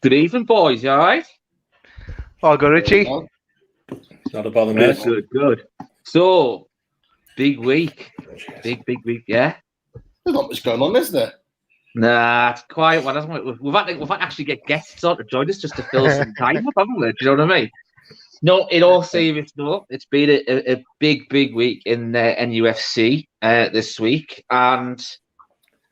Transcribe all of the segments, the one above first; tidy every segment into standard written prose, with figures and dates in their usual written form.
Good evening, boys. You all right? All good, Richie. Not a bother, mate. Good. So, big week. Big week, yeah? There's not much going on, is there? Nah, it's quiet one, hasn't it? We've had to actually get guests on to join us just to fill some time up, haven't we? Do you know what I mean? No, in all seriousness, no, it's been a big week in NUFC this week. And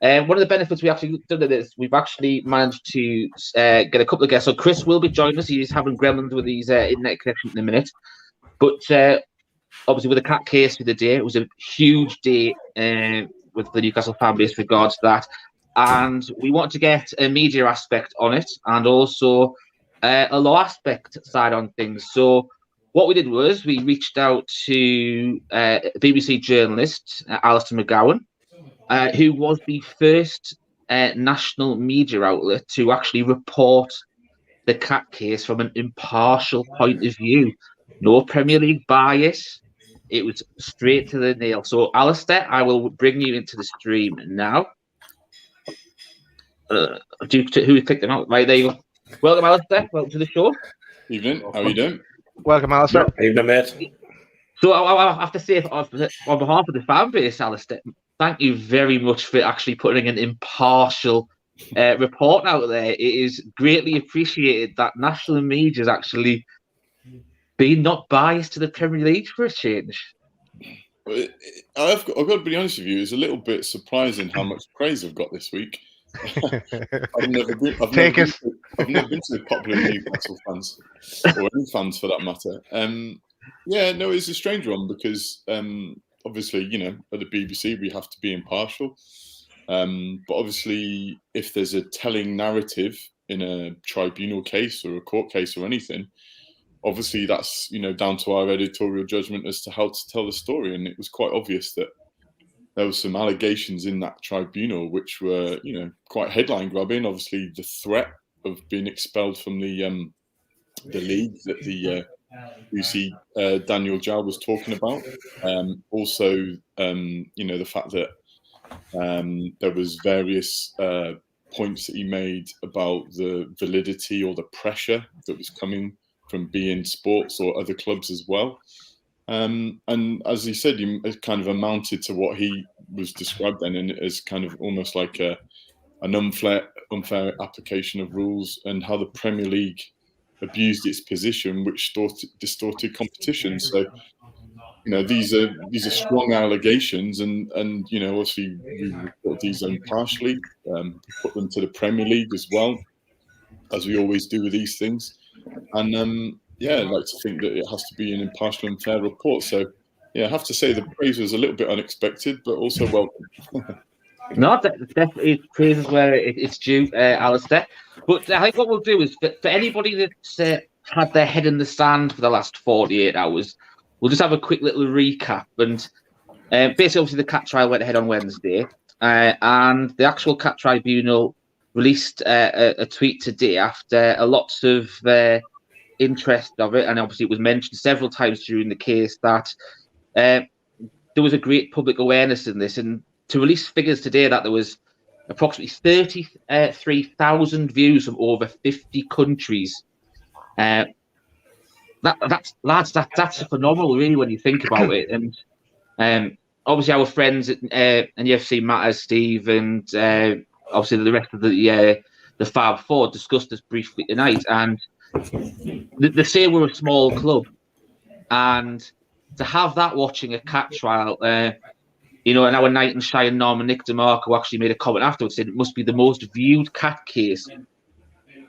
one of the benefits we actually done of this, we've actually managed to get a couple of guests. So Chris will be joining us. He's having gremlins with his internet connection in a minute. But obviously with the cat case of the day, it was a huge day with the Newcastle fan base regards to that. And we want to get a media aspect on it and also a law aspect side on things. So what we did was we reached out to BBC journalist Alistair Magowan, who was the first national media outlet to actually report the cat case from an impartial point of view. No Premier League bias. It was straight to the nail. So, Alistair, I will bring you into the stream now. Who picked them out? Right, there you go. Welcome, Alistair. Welcome to the show. Evening. How are you doing? Welcome, Alistair. Evening, mate. So I have to say, on behalf of the fan base, Alistair, thank you very much for actually putting an impartial report out there. It is greatly appreciated that national media is actually being not biased to the Premier League for a change. I've got to be honest with you, it's a little bit surprising how much praise I've got this week. I've never been to the popular Newcastle fans, or any fans for that matter. It's a strange one because obviously, at the BBC we have to be impartial. But obviously, if there's a telling narrative in a tribunal case or a court case or anything, obviously that's down to our editorial judgment as to how to tell the story. And it was quite obvious that there were some allegations in that tribunal which were, quite headline grabbing. Obviously, the threat of being expelled from the league that the UC Daniel Jow was talking about. Also, the fact that there was various points that he made about the validity or the pressure that was coming from beIN Sports or other clubs as well. And as he said, it kind of amounted to what he was described then as kind of almost like an unfair application of rules, and how the Premier League abused its position, which distorted competition. So, these are strong allegations, and obviously we report these impartially, put them to the Premier League as well, as we always do with these things. And I'd like to think that it has to be an impartial and fair report. So, I have to say the praise was a little bit unexpected, but also welcome. No, definitely praise is where it's due, Alistair. But I think what we'll do is, for anybody that's had their head in the sand for the last 48 hours, we'll just have a quick little recap. And basically, obviously, the CAT trial went ahead on Wednesday, and the actual CAT tribunal released a tweet today after a lots of interest of it, and obviously it was mentioned several times during the case that there was a great public awareness in this, and to release figures today that there was approximately 33,000 views from over 50 countries. That's phenomenal, really, when you think about it. And obviously our friends at NUFC Matters, Steve, and obviously the rest of the Fab Four discussed this briefly tonight. And they say we're a small club, and to have that watching a CAT trial, and our knight in shine Norman Nick DeMarco actually made a comment afterwards saying it must be the most viewed CAT case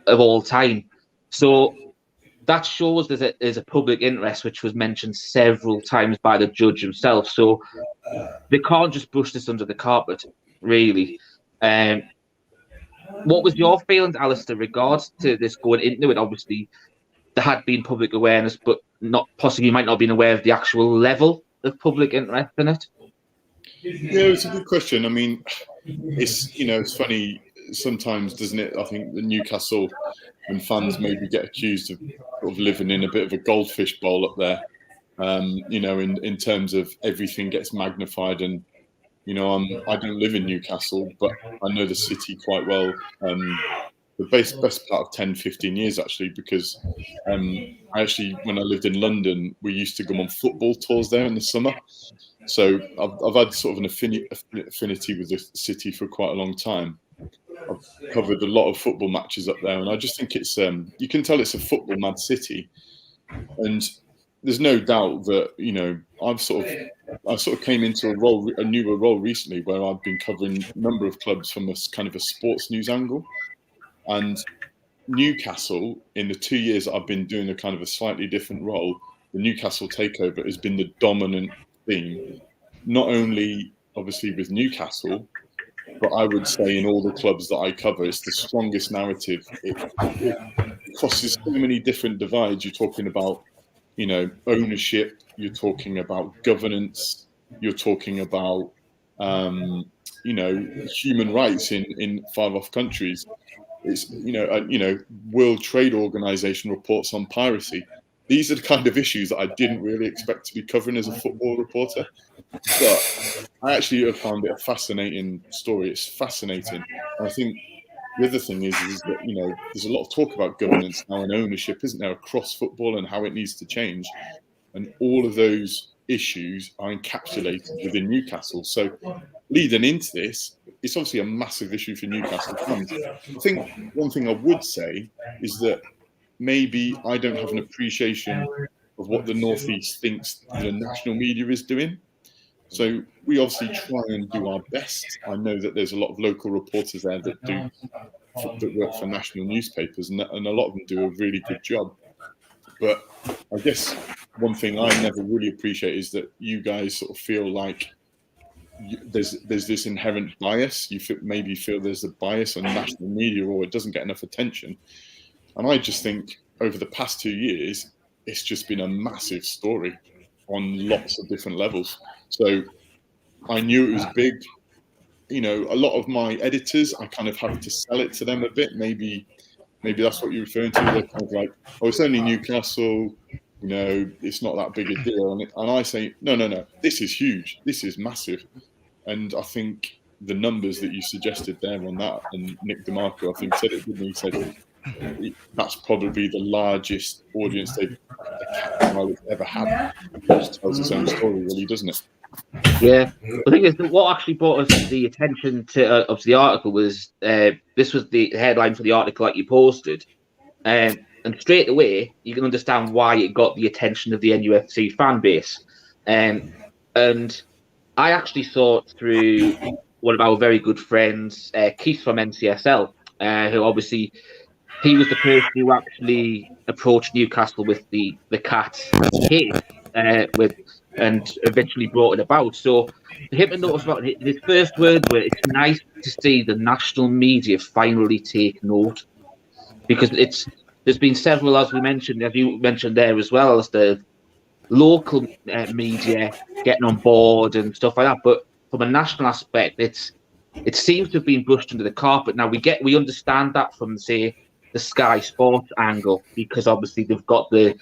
of all time. So that shows there's a public interest, which was mentioned several times by the judge himself. So they can't just brush this under the carpet, really. What was your feelings, Alistair, regards to this going into it? Obviously, there had been public awareness, but you might not have been aware of the actual level of public interest in it. Yeah, it's a good question. I mean, it's funny sometimes, doesn't it? I think the Newcastle and fans maybe get accused of living in a bit of a goldfish bowl up there. In terms of everything gets magnified, and I don't live in Newcastle, but I know the city quite well. the best part of 10, 15 years, actually, because I actually, when I lived in London, we used to go on football tours there in the summer. So I've had sort of an affinity with the city for quite a long time. I've covered a lot of football matches up there, and I just think it's you can tell it's a football mad city. And there's no doubt that, you know, I sort of came into a newer role recently where I've been covering a number of clubs from a kind of a sports news angle. And Newcastle, in the 2 years that I've been doing a kind of a slightly different role, the Newcastle takeover has been the dominant theme, not only obviously with Newcastle, but I would say in all the clubs that I cover, it's the strongest narrative. It crosses so many different divides. You're talking about, you know, ownership, you're talking about governance, you're talking about, you know, human rights in far-off countries. It's, you know, World Trade Organization reports on piracy. These are the kind of issues that I didn't really expect to be covering as a football reporter. But I actually have found it a fascinating story. It's fascinating. And I think the other thing is that, you know, there's a lot of talk about governance now and ownership, isn't there, across football and how it needs to change. And all of those issues are encapsulated within Newcastle. So leading into this, it's obviously a massive issue for Newcastle fans. I think one thing I would say is that maybe I don't have an appreciation of what the North East thinks the national media is doing. So we obviously try and do our best. I know that there's a lot of local reporters there that work for national newspapers, and a lot of them do a really good job. But I guess one thing I never really appreciate is that you guys sort of feel like there's this inherent bias. You maybe feel there's a bias on national media, or it doesn't get enough attention. And I just think over the past 2 years, it's just been a massive story on lots of different levels. So I knew it was big. You know, a lot of my editors, I kind of have to sell it to them a bit. Maybe that's what you're referring to. They're kind of like, oh, it's only Newcastle. You know, it's not that big a deal. And I say, no, this is huge. This is massive. And I think the numbers that you suggested there on that, and Nick DeMarco, I think, said it, didn't he? He said that's probably the largest audience they've ever had. Which tells its own story, really, doesn't it? Yeah, I think it's what actually brought us the attention to obviously the article was this was the headline for the article that you posted, and straight away you can understand why it got the attention of the NUFC fan base, and I actually saw it through one of our very good friends, Keith from NCSL, who obviously he was the person who actually approached Newcastle with the cat hate and eventually brought it about. So him to notice about his first words were, "It's nice to see the national media finally take note," because there's been several, as you mentioned there as well, as the local media getting on board and stuff like that. But from a national aspect, it seems to have been brushed under the carpet. Now we understand that from, say, the Sky Sports angle, because obviously they've got the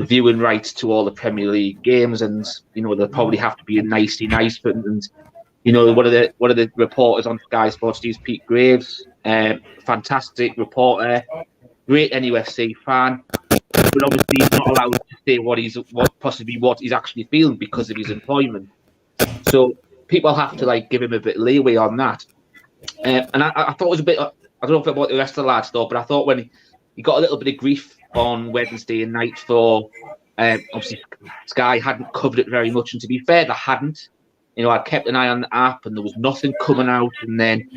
viewing rights to all the Premier League games, and they'll probably have to be a nicey nice. And one of the reporters on Sky Sports, Steve Pete Graves, fantastic reporter, great NUFC fan, but obviously he's not allowed to say what he's actually feeling because of his employment. So people have to give him a bit of leeway on that. And I thought it was a bit. I don't know about the rest of the lads though, but I thought when he got a little bit of grief on Wednesday night for obviously Sky hadn't covered it very much, and to be fair, they hadn't. I'd kept an eye on the app and there was nothing coming out, and then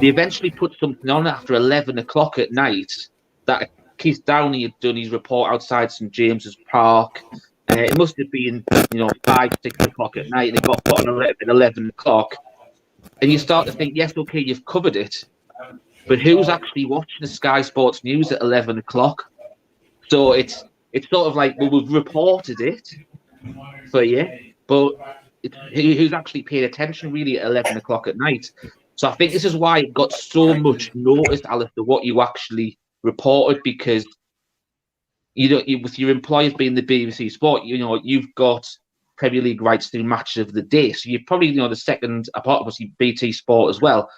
they eventually put something on after 11 o'clock at night that Keith Downey had done his report outside St James's Park. It must have been 5, 6 o'clock at night, and it got put on at 11 o'clock, and you start to think, yes, okay, you've covered it, but who's actually watching the Sky Sports News at 11 o'clock? So it's sort of like, well, we've reported it for you, but who's actually paid attention really at 11 o'clock at night? So I think this is why it got so much notice, Alistair, what you actually reported, because with your employers being the BBC Sport, you've got Premier League rights to matches of the day. So you're probably the second, apart obviously BT Sport as well.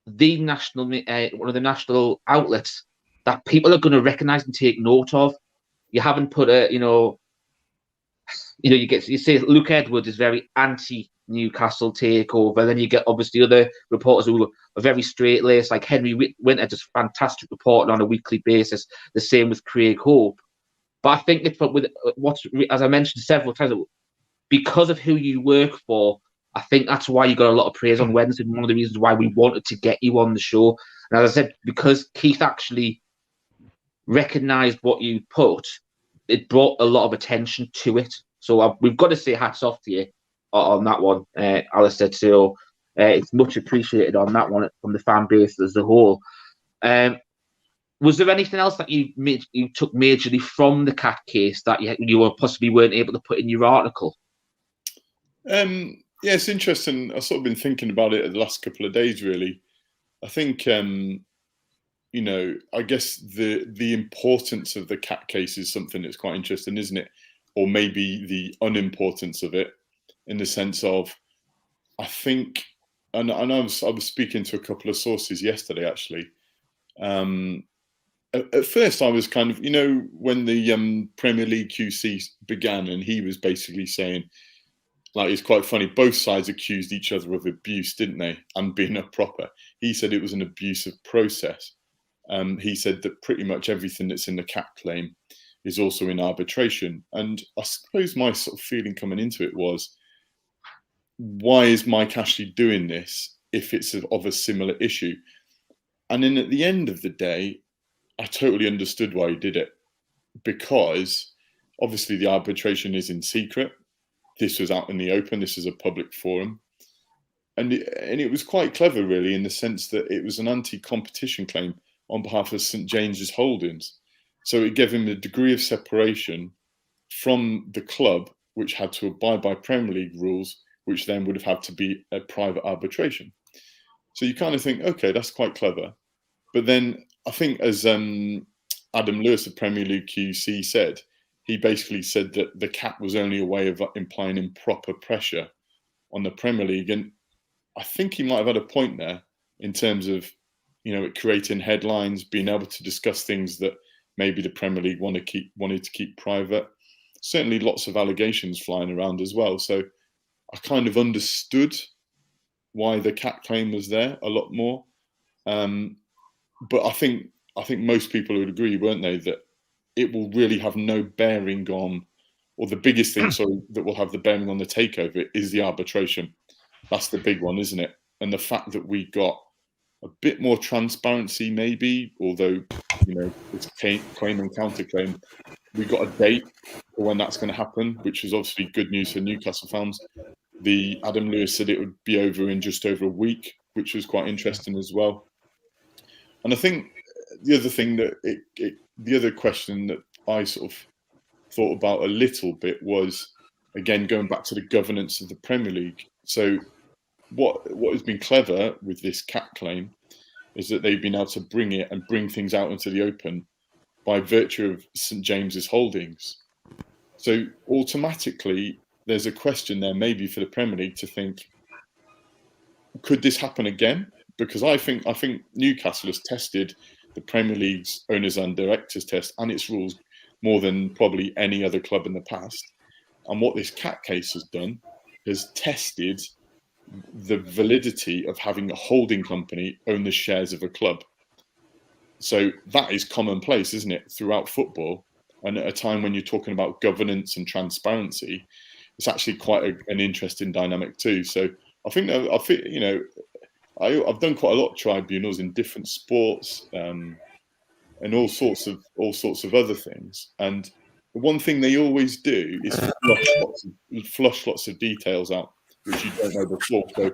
the national, one of the national outlets that people are going to recognise and take note of. You haven't put you say Luke Edwards is very anti-Newcastle takeover. Then you get obviously other reporters who are very straight-laced, like Henry Winter, just fantastic reporting on a weekly basis. The same with Craig Hope. But I think as I mentioned several times, because of who you work for, I think that's why you got a lot of praise on Wednesday. One of the reasons why we wanted to get you on the show. And as I said, because Keith actually recognised what you put, it brought a lot of attention to it. So we've got to say hats off to you on that one, Alistair. So it's much appreciated on that one from the fan base as a whole. Was there anything else that you took majorly from the Cat case that you were possibly weren't able to put in your article? Yeah, it's interesting. I've sort of been thinking about it the last couple of days, really. I think, I guess the importance of the Cat case is something that's quite interesting, isn't it? Or maybe the unimportance of it, in the sense of, I think, and I was speaking to a couple of sources yesterday, actually. At first, I was kind of, when the Premier League QC began, and he was basically saying, like, it's quite funny, both sides accused each other of abuse, didn't they? And being improper. He said it was an abusive process. He said that pretty much everything that's in the Cat claim is also in arbitration. And I suppose my sort of feeling coming into it was, why is Mike Ashley doing this if it's of a similar issue? And then at the end of the day, I totally understood why he did it, because obviously the arbitration is in secret. This was out in the open. This is a public forum. And it was quite clever, really, in the sense that it was an anti-competition claim on behalf of St James's Holdings. So it gave him a degree of separation from the club, which had to abide by Premier League rules, which then would have had to be a private arbitration. So you kind of think, okay, that's quite clever. But then I think, as Adam Lewis of Premier League QC said, he basically said that the Cat was only a way of implying improper pressure on the Premier League. And I think he might have had a point there in terms of, it creating headlines, being able to discuss things that maybe the Premier League wanted to keep private. Certainly lots of allegations flying around as well. So I kind of understood why the Cat claim was there a lot more. But I think most people would agree, weren't they, that it will really have no bearing on, or the biggest thing, that will have the bearing on the takeover is the arbitration. That's the big one, isn't it? And the fact that we got a bit more transparency, maybe, although, it's claim and counterclaim. We got a date for when that's going to happen, which is obviously good news for Newcastle fans. The Adam Lewis said it would be over in just over a week, which was quite interesting as well. And I think the other thing the other question that I sort of thought about a little bit was, again, going back to the governance of the Premier League. So what has been clever with this Cat claim is that they've been able to bring things out into the open by virtue of St James's Holdings. So automatically, there's a question there maybe for the Premier League to think, could this happen again? Because I think Newcastle has tested the Premier League's owners and directors test and its rules more than probably any other club in the past. And what this Cat case has done has tested the validity of having a holding company own the shares of a club. So that is commonplace, isn't it, throughout football? And at a time when you're talking about governance and transparency, it's actually quite an interesting dynamic too. So I've done quite a lot of tribunals in different sports and all sorts of other things. And the one thing they always do is flush lots of details out, which you don't know before. So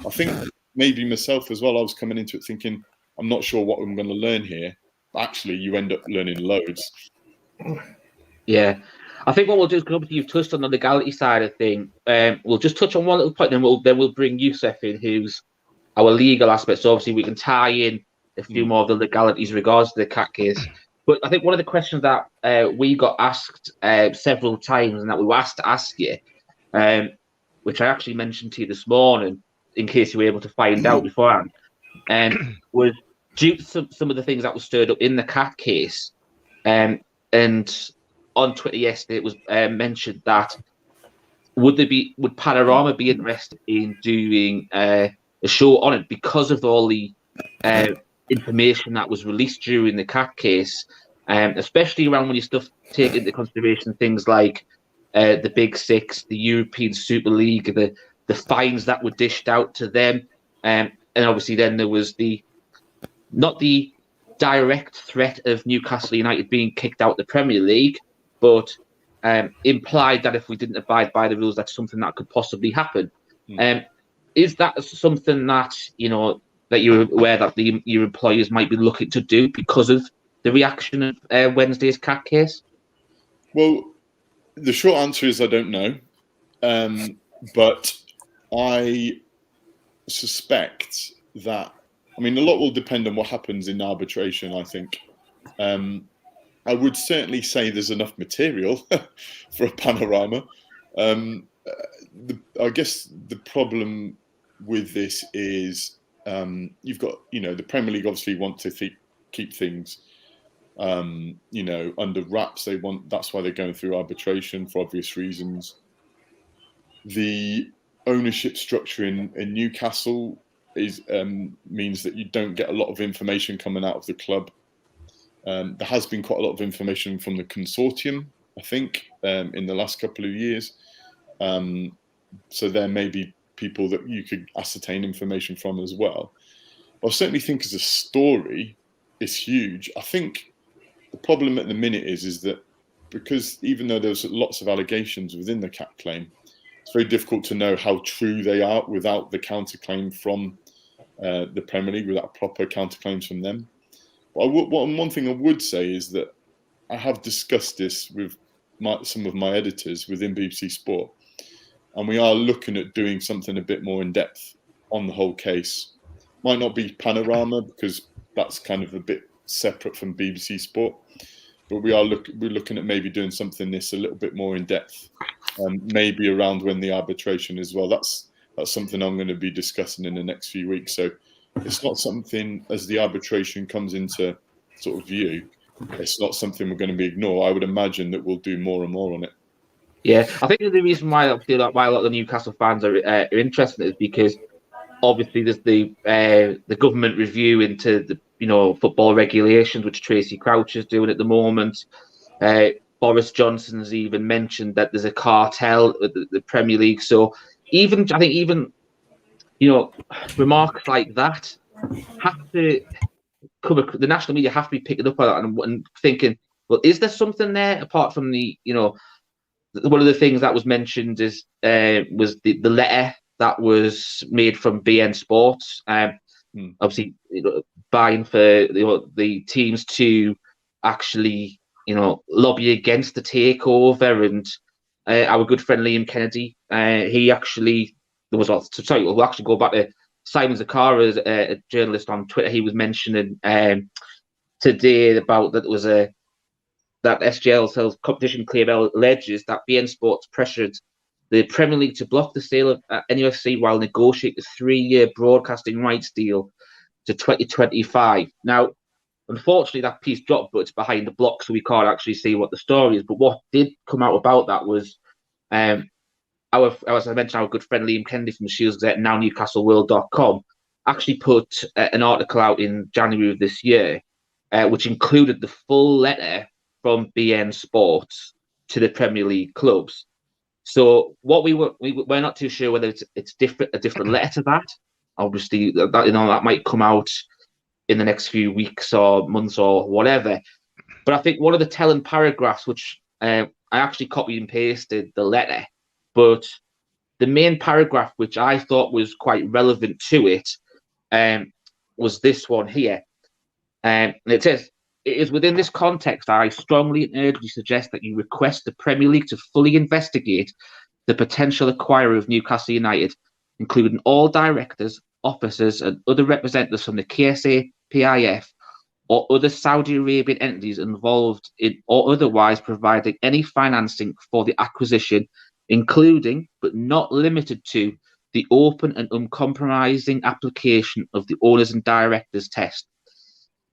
I think maybe myself as well, I was coming into it thinking, I'm not sure what I'm going to learn here. But actually, you end up learning loads. Yeah. I think what we'll do is, because you've touched on the legality side of things, we'll just touch on one little point, then we'll bring Yousef in, who's our legal aspect. So obviously we can tie in a few more of the legalities in regards to the Cat case. But I think one of the questions that we got asked several times, and that we were asked to ask you, which I actually mentioned to you this morning, in case you were able to find out beforehand, was due to some of the things that were stirred up in the CAT case. And on Twitter yesterday, it was mentioned that would Panorama be interested in doing a show on it because of all the information that was released during the CAT case, especially around when you take into consideration things like the Big Six, the European Super League, the fines that were dished out to them, and obviously then there was not the direct threat of Newcastle United being kicked out of the Premier League, but implied that if we didn't abide by the rules, that's something that could possibly happen. Is that something that that you're aware that your employers might be looking to do because of the reaction of Wednesday's CAT case? Well, the short answer is I don't know, but I suspect that. I mean, a lot will depend on what happens in arbitration, I think. I would certainly say there's enough material for a panorama. I guess the problem with this is you've got, the Premier League obviously want to keep things, under wraps. That's why they're going through arbitration for obvious reasons. The ownership structure in Newcastle means that you don't get a lot of information coming out of the club. There has been quite a lot of information from the consortium, I think, in the last couple of years. So there may be people that you could ascertain information from as well. I certainly think as a story, it's huge. I think the problem at the minute is that because even though there's lots of allegations within the CAT claim, it's very difficult to know how true they are without the counterclaim from the Premier League, without proper counterclaims from them. But one thing I would say is that I have discussed this with some of my editors within BBC Sport, and we are looking at doing something a bit more in depth on the whole case. Might not be panorama because that's kind of a bit separate from BBC Sport, but we're looking at maybe doing something this a little bit more in depth, maybe around when the arbitration as well. That's something I'm going to be discussing in the next few weeks. So it's not something, as the arbitration comes into sort of view, it's not something we're going to be ignored. I would imagine that we'll do more and more on it. Yeah, I think the reason why I feel like why a lot of the Newcastle fans are interested is because obviously there's the government review into the football regulations, which Tracy Crouch is doing at the moment. Boris Johnson's even mentioned that there's a cartel at the Premier League. So I think remarks like that have to come. The national media have to be picking up on that and thinking, well, is there something there apart from the one of the things that was mentioned was the letter that was made from BN Sports, obviously buying for the teams to actually lobby against the takeover, and our good friend Liam Kennedy, he actually we'll actually go back to Simon Zakara, a journalist on Twitter. He was mentioning today about that there was that SGL competition claim alleges that BN Sports pressured the Premier League to block the sale of NUFC while negotiating a 3-year broadcasting rights deal to 2025. Now, unfortunately, that piece dropped, but it's behind the block, so we can't actually see what the story is. But what did come out about that was, as I mentioned, our good friend Liam Kennedy from the Shields Gazette, now NewcastleWorld.com, actually put an article out in January of this year, which included the full letter from BN Sports to the Premier League clubs. So what we're not too sure whether it's a different letter to that. Obviously, that might come out in the next few weeks or months or whatever. But I think one of the telling paragraphs, which I actually copied and pasted the letter, but the main paragraph, which I thought was quite relevant to it, was this one here. And it says, "It is within this context I strongly and urgently suggest that you request the Premier League to fully investigate the potential acquirer of Newcastle United, including all directors, officers, and other representatives from the KSA, PIF, or other Saudi Arabian entities involved in or otherwise providing any financing for the acquisition, including but not limited to the open and uncompromising application of the owners and directors test.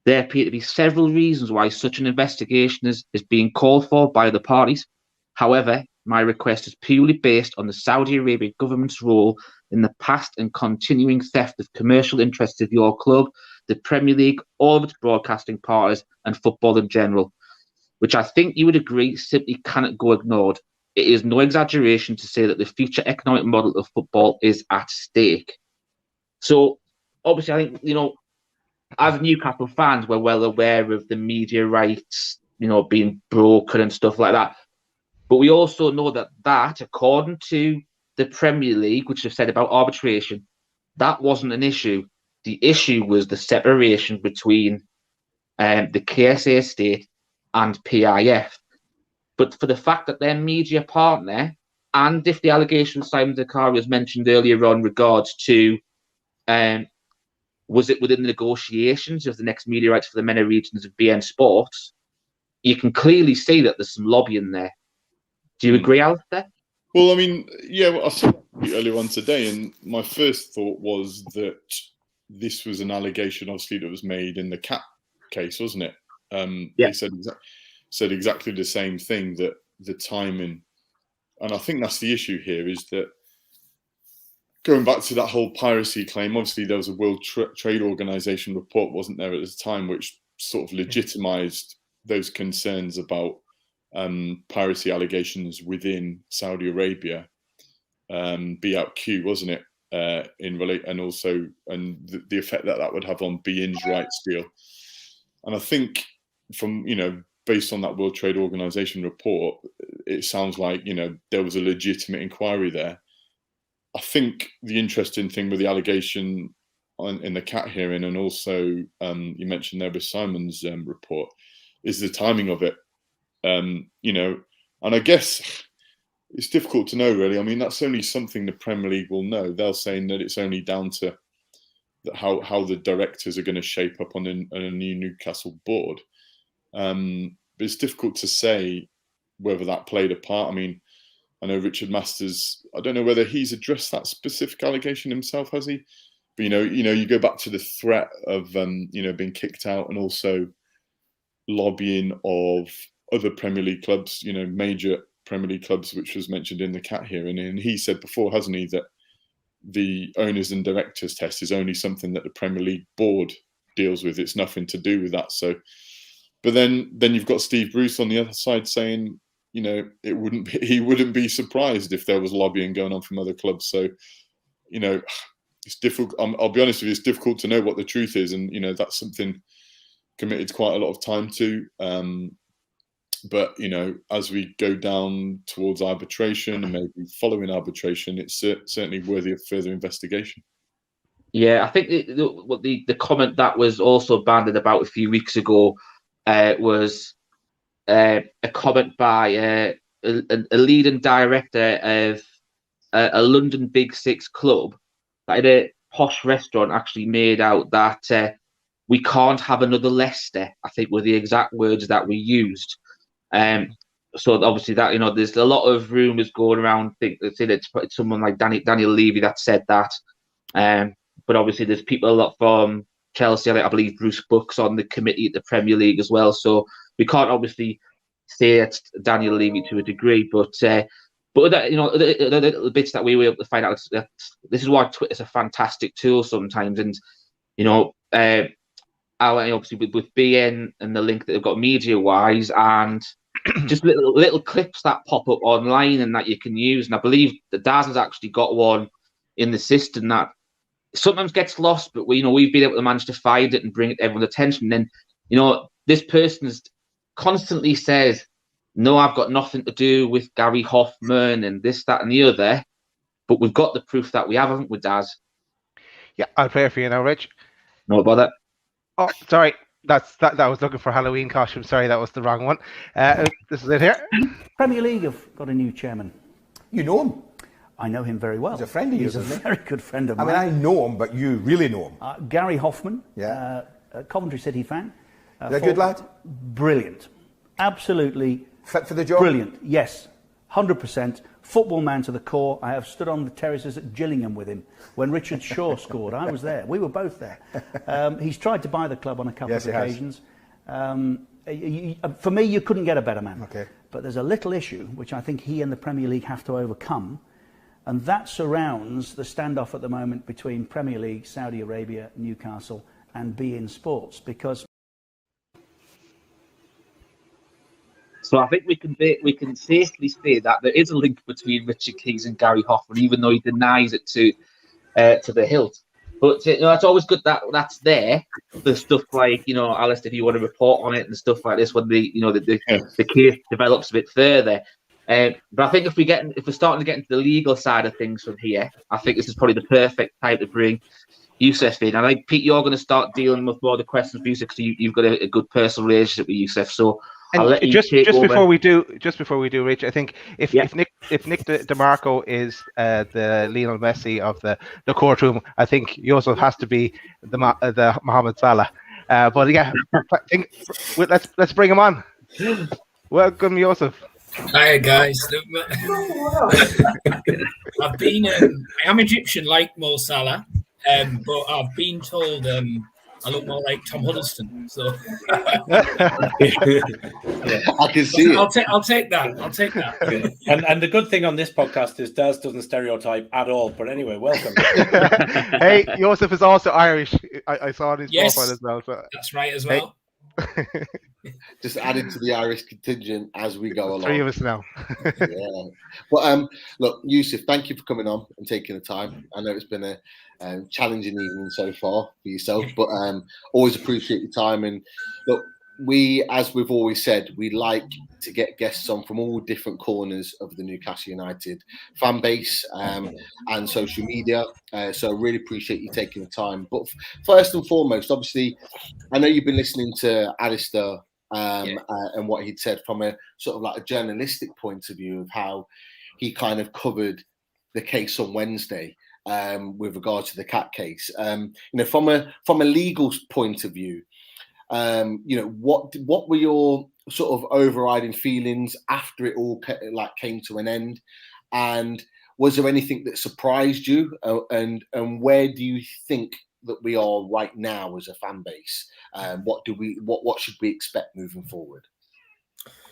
There appear to be several reasons why such an investigation is being called for by the parties. However, my request is purely based on the Saudi Arabian government's role in the past and continuing theft of commercial interests of your club, the Premier League, all of its broadcasting partners, and football in general, which I think you would agree simply cannot go ignored. It is no exaggeration to say that the future economic model of football is at stake. So, obviously, I think, as Newcastle fans, we're well aware of the media rights, being broken and stuff like that. But we also know that according to the Premier League, which have said about arbitration, that wasn't an issue. The issue was the separation between the KSA estate and PIF. But for the fact that their media partner, and if the allegation Simon Zakari was mentioned earlier on regards to, was it within the negotiations of the next media rights for the MENA regions of BN Sports, you can clearly see that there's some lobbying there. Do you agree, Alistair? Well, I mean, I saw it earlier on today, and my first thought was that this was an allegation, obviously, that was made in the CAT case, wasn't it? They said exactly the same thing, that the timing, and I think that's the issue here, is that going back to that whole piracy claim, obviously there was a World Trade Organization report, wasn't there, at the time, which sort of legitimized those concerns about piracy allegations within Saudi Arabia, BOutQ, wasn't it? And also the effect that would have on beIN's rights deal. And I think from, based on that World Trade Organization report, it sounds like, there was a legitimate inquiry there. I think the interesting thing with the allegation in the CAT hearing, and also you mentioned there with Simon's report, is the timing of it. And I guess it's difficult to know, really. I mean, that's only something the Premier League will know. They're saying that it's only down to how the directors are going to shape up on a new Newcastle board. But it's difficult to say whether that played a part. I mean, I know Richard Masters, I don't know whether he's addressed that specific allegation himself, has he? But, you go back to the threat of, being kicked out, and also lobbying of other Premier League clubs, major Premier League clubs, which was mentioned in the CAT hearing. And he said before, hasn't he, that the owners and directors test is only something that the Premier League board deals with. It's nothing to do with that. So, but then you've got Steve Bruce on the other side saying, he wouldn't be surprised if there was lobbying going on from other clubs. So, it's difficult. I'll be honest with you, it's difficult to know what the truth is. And, that's something committed quite a lot of time to. But, as we go down towards arbitration and maybe following arbitration, it's certainly worthy of further investigation. Yeah, I think the comment that was also banded about a few weeks ago was a comment by a leading director of a London Big Six club that had a posh restaurant actually made out that we can't have another Leicester, I think were the exact words that we used. So obviously that, there's a lot of rumours going around. Saying it's someone like Daniel Levy that said that. But obviously there's people a lot from Chelsea. I believe Bruce Buck's on the committee at the Premier League as well. So we can't obviously say it's Daniel Levy to a degree, but the little bits that we were able to find out, that this is why Twitter's a fantastic tool sometimes. And obviously with BN and the link that they've got media wise, and just little clips that pop up online and that you can use. And I believe that Daz has actually got one in the system that sometimes gets lost, but we've been able to manage to find it and bring it to everyone's attention. And this person constantly says, "No, I've got nothing to do with Gary Hoffman and this, that, and the other," but we've got the proof that we haven't with Daz. Yeah, I'll play it for you now, Rich. No bother. Oh, sorry. That was looking for Halloween costume. Sorry, that was the wrong one. This is it here. Premier League have got a new chairman. You know him? I know him very well. He's a friend of yours, He's a very good friend of mine. I mean, I know him, but you really know him. Gary Hoffman, yeah. Coventry City fan. Is that a good lad? Brilliant. Absolutely. Fit for the job? Brilliant, yes. 100%. football man to the core. I have stood on the terraces at Gillingham with him when Richard Shaw scored. I was there. We were both there. He's tried to buy the club on a couple of occasions. For me, you couldn't get a better man. Okay. But there's a little issue which I think he and the Premier League have to overcome, and that surrounds the standoff at the moment between Premier League, Saudi Arabia, Newcastle, and beIN Sports. Because so I think we can safely say that there is a link between Richard Keys and Gary Hoffman, even though he denies it to the hilt. But it's always good that that's there. The stuff like, Alistair, if you want to report on it and stuff like this, when the case develops a bit further. But I think if we're starting to get into the legal side of things from here, I think this is probably the perfect time to bring Yousef in. And I think, Pete, you're going to start dealing with more of the questions for Yousef because you've got a good personal relationship with Yousef. So I'll let you just over. before we do, Rich, I think if Nick DeMarco is the Lionel Messi of the courtroom, I think Yousef has to be the Mohamed Salah. But yeah, let's bring him on. Welcome, Yousef. Hi guys. I've been I am Egyptian like Mo Salah, but I've been told I look more like Tom Huddleston, so I can see it. I'll take that. And the good thing on this podcast is Daz doesn't stereotype at all. But anyway, welcome. Hey, Yousef is also Irish. I saw his profile as well. So. That's right as well. Just added to the Irish contingent as we go along. 3 of us now. Yeah. Well, look, Yousef, thank you for coming on and taking the time. I know it's been a challenging evening so far for yourself, but always appreciate your time. And look, as we've always said, we like to get guests on from all different corners of the Newcastle United fan base and social media. So really appreciate you taking the time. But first and foremost, obviously, I know you've been listening to Alistair and what he'd said from a sort of like a journalistic point of view of how he kind of covered the case on Wednesday with regard to the cat case. From a legal point of view, what were your sort of overriding feelings after it all came to an end, and was there anything that surprised you, and where do you think that we are right now as a fan base? What should we expect moving forward?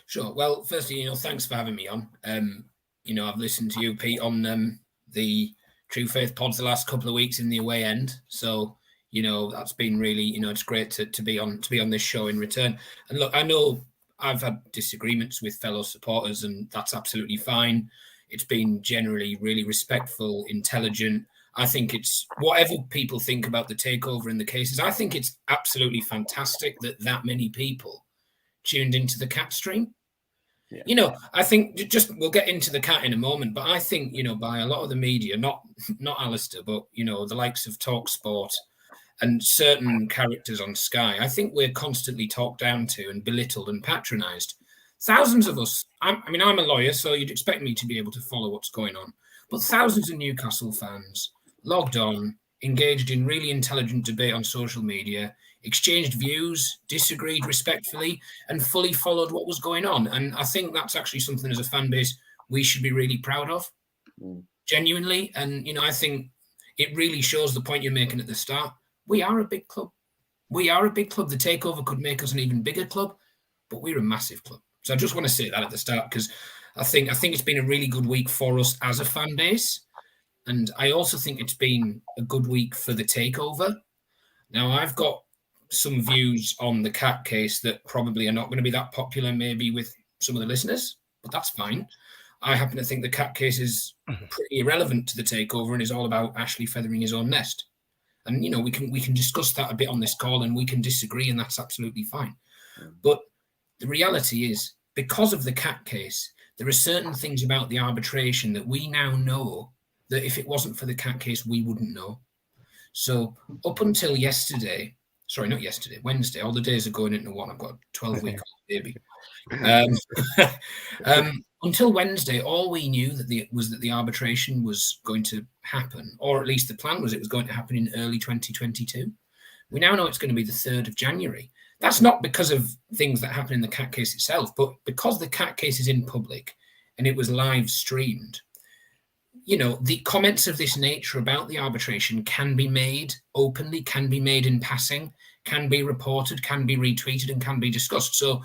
Sure. Well, firstly, thanks for having me on. I've listened to you, Pete, on the True Faith pods the last couple of weeks in the away end, so that's been really, it's great to be on this show in return. And look, I know I've had disagreements with fellow supporters, and that's absolutely fine. It's been generally really respectful, intelligent. I think it's whatever people think about the takeover in the cases. I think it's absolutely fantastic that many people tuned into the cat stream. Yeah. I think we'll get into the cat in a moment, but I think, by a lot of the media, not Alistair, but, the likes of TalkSport and certain characters on Sky, I think we're constantly talked down to and belittled and patronised. Thousands of us, I'm a lawyer, so you'd expect me to be able to follow what's going on, but thousands of Newcastle fans logged on, engaged in really intelligent debate on social media, exchanged views, disagreed respectfully, and fully followed what was going on. And I think that's actually something as a fan base we should be really proud of, genuinely. And, I think it really shows the point you're making at the start. We are a big club. The takeover could make us an even bigger club, but we're a massive club. So I just want to say that at the start, because I think it's been a really good week for us as a fan base. And I also think it's been a good week for the takeover. Now, I've got some views on the cat case that probably are not going to be that popular maybe with some of the listeners, but that's fine. I happen to think the cat case is pretty irrelevant to the takeover and is all about Ashley feathering his own nest. And, we can discuss that a bit on this call, and we can disagree, and that's absolutely fine. But the reality is, because of the cat case, there are certain things about the arbitration that we now know that if it wasn't for the cat case, we wouldn't know. So up until Wednesday, all the days are going into one. I've got a 12-week-old baby. Until Wednesday, all we knew was that the arbitration was going to happen, or at least the plan was it was going to happen in early 2022. We now know it's going to be the 3rd of January. That's not because of things that happen in the cat case itself, but because the cat case is in public and it was live streamed, you know, the comments of this nature about the arbitration can be made openly, can be made in passing, can be reported, can be retweeted, and can be discussed. So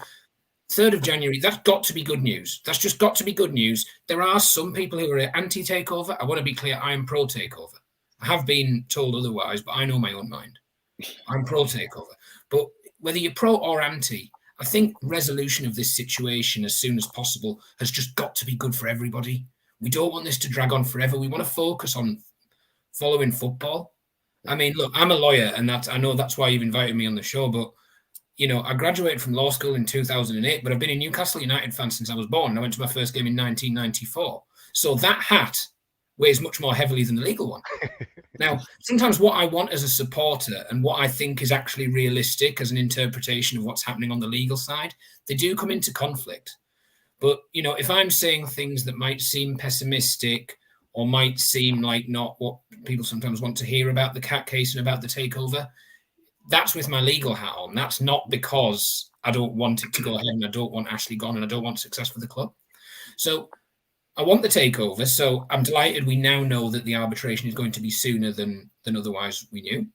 3rd of January, that's got to be good news. That's just got to be good news. There are some people who are anti-takeover. I want to be clear, I am pro-takeover. I have been told otherwise, but I know my own mind. I'm pro-takeover. But whether you're pro or anti, I think resolution of this situation as soon as possible has just got to be good for everybody. We don't want this to drag on forever. We want to focus on following football. I mean, look, I'm a lawyer, and I know that's why you've invited me on the show, but, you know, I graduated from law school in 2008, but I've been a Newcastle United fan since I was born. I went to my first game in 1994. So that hat weighs much more heavily than the legal one. Now, sometimes what I want as a supporter and what I think is actually realistic as an interpretation of what's happening on the legal side, they do come into conflict. But, you know, if I'm saying things that might seem pessimistic or might seem like not what people sometimes want to hear about the CAT case and about the takeover, that's with my legal hat on. That's not because I don't want it to go ahead and I don't want Ashley gone and I don't want success for the club. So I want the takeover. So I'm delighted we now know that the arbitration is going to be sooner than otherwise we knew.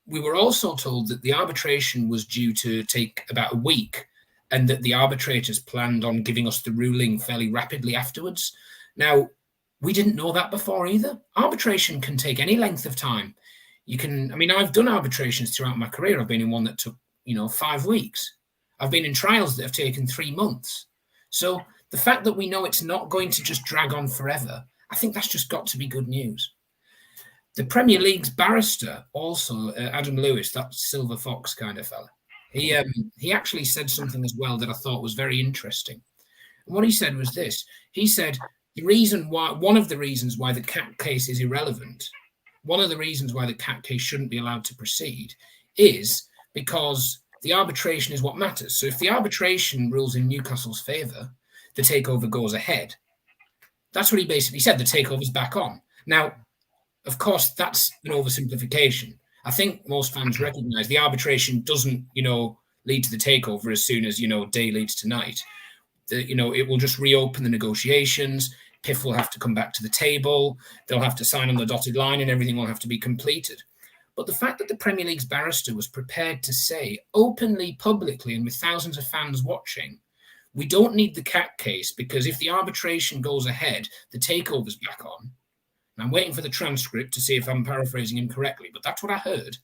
We were also told that the arbitration was due to take about a week, and that the arbitrators planned on giving us the ruling fairly rapidly afterwards. Now, we didn't know that before either. Arbitration can take any length of time. I've done arbitrations throughout my career. I've been in one that took, 5 weeks. I've been in trials that have taken 3 months. So the fact that we know it's not going to just drag on forever, I think that's just got to be good news. The Premier League's barrister also, Adam Lewis, that silver fox kind of fella, he actually said something as well that I thought was very interesting. And what he said was this. He said one of the reasons why the CAT case is irrelevant, one of the reasons why the CAT case shouldn't be allowed to proceed is because the arbitration is what matters. So if the arbitration rules in Newcastle's favour, the takeover goes ahead. That's what he basically said. The takeover's back on. Now, of course, that's an oversimplification. I think most fans recognise the arbitration doesn't, lead to the takeover as soon as, day leads to night. It will just reopen the negotiations. PIF will have to come back to the table. They'll have to sign on the dotted line and everything will have to be completed. But the fact that the Premier League's barrister was prepared to say openly, publicly, and with thousands of fans watching, we don't need the CAT case because if the arbitration goes ahead, the takeover's back on. And I'm waiting for the transcript to see if I'm paraphrasing him correctly, but that's what I heard.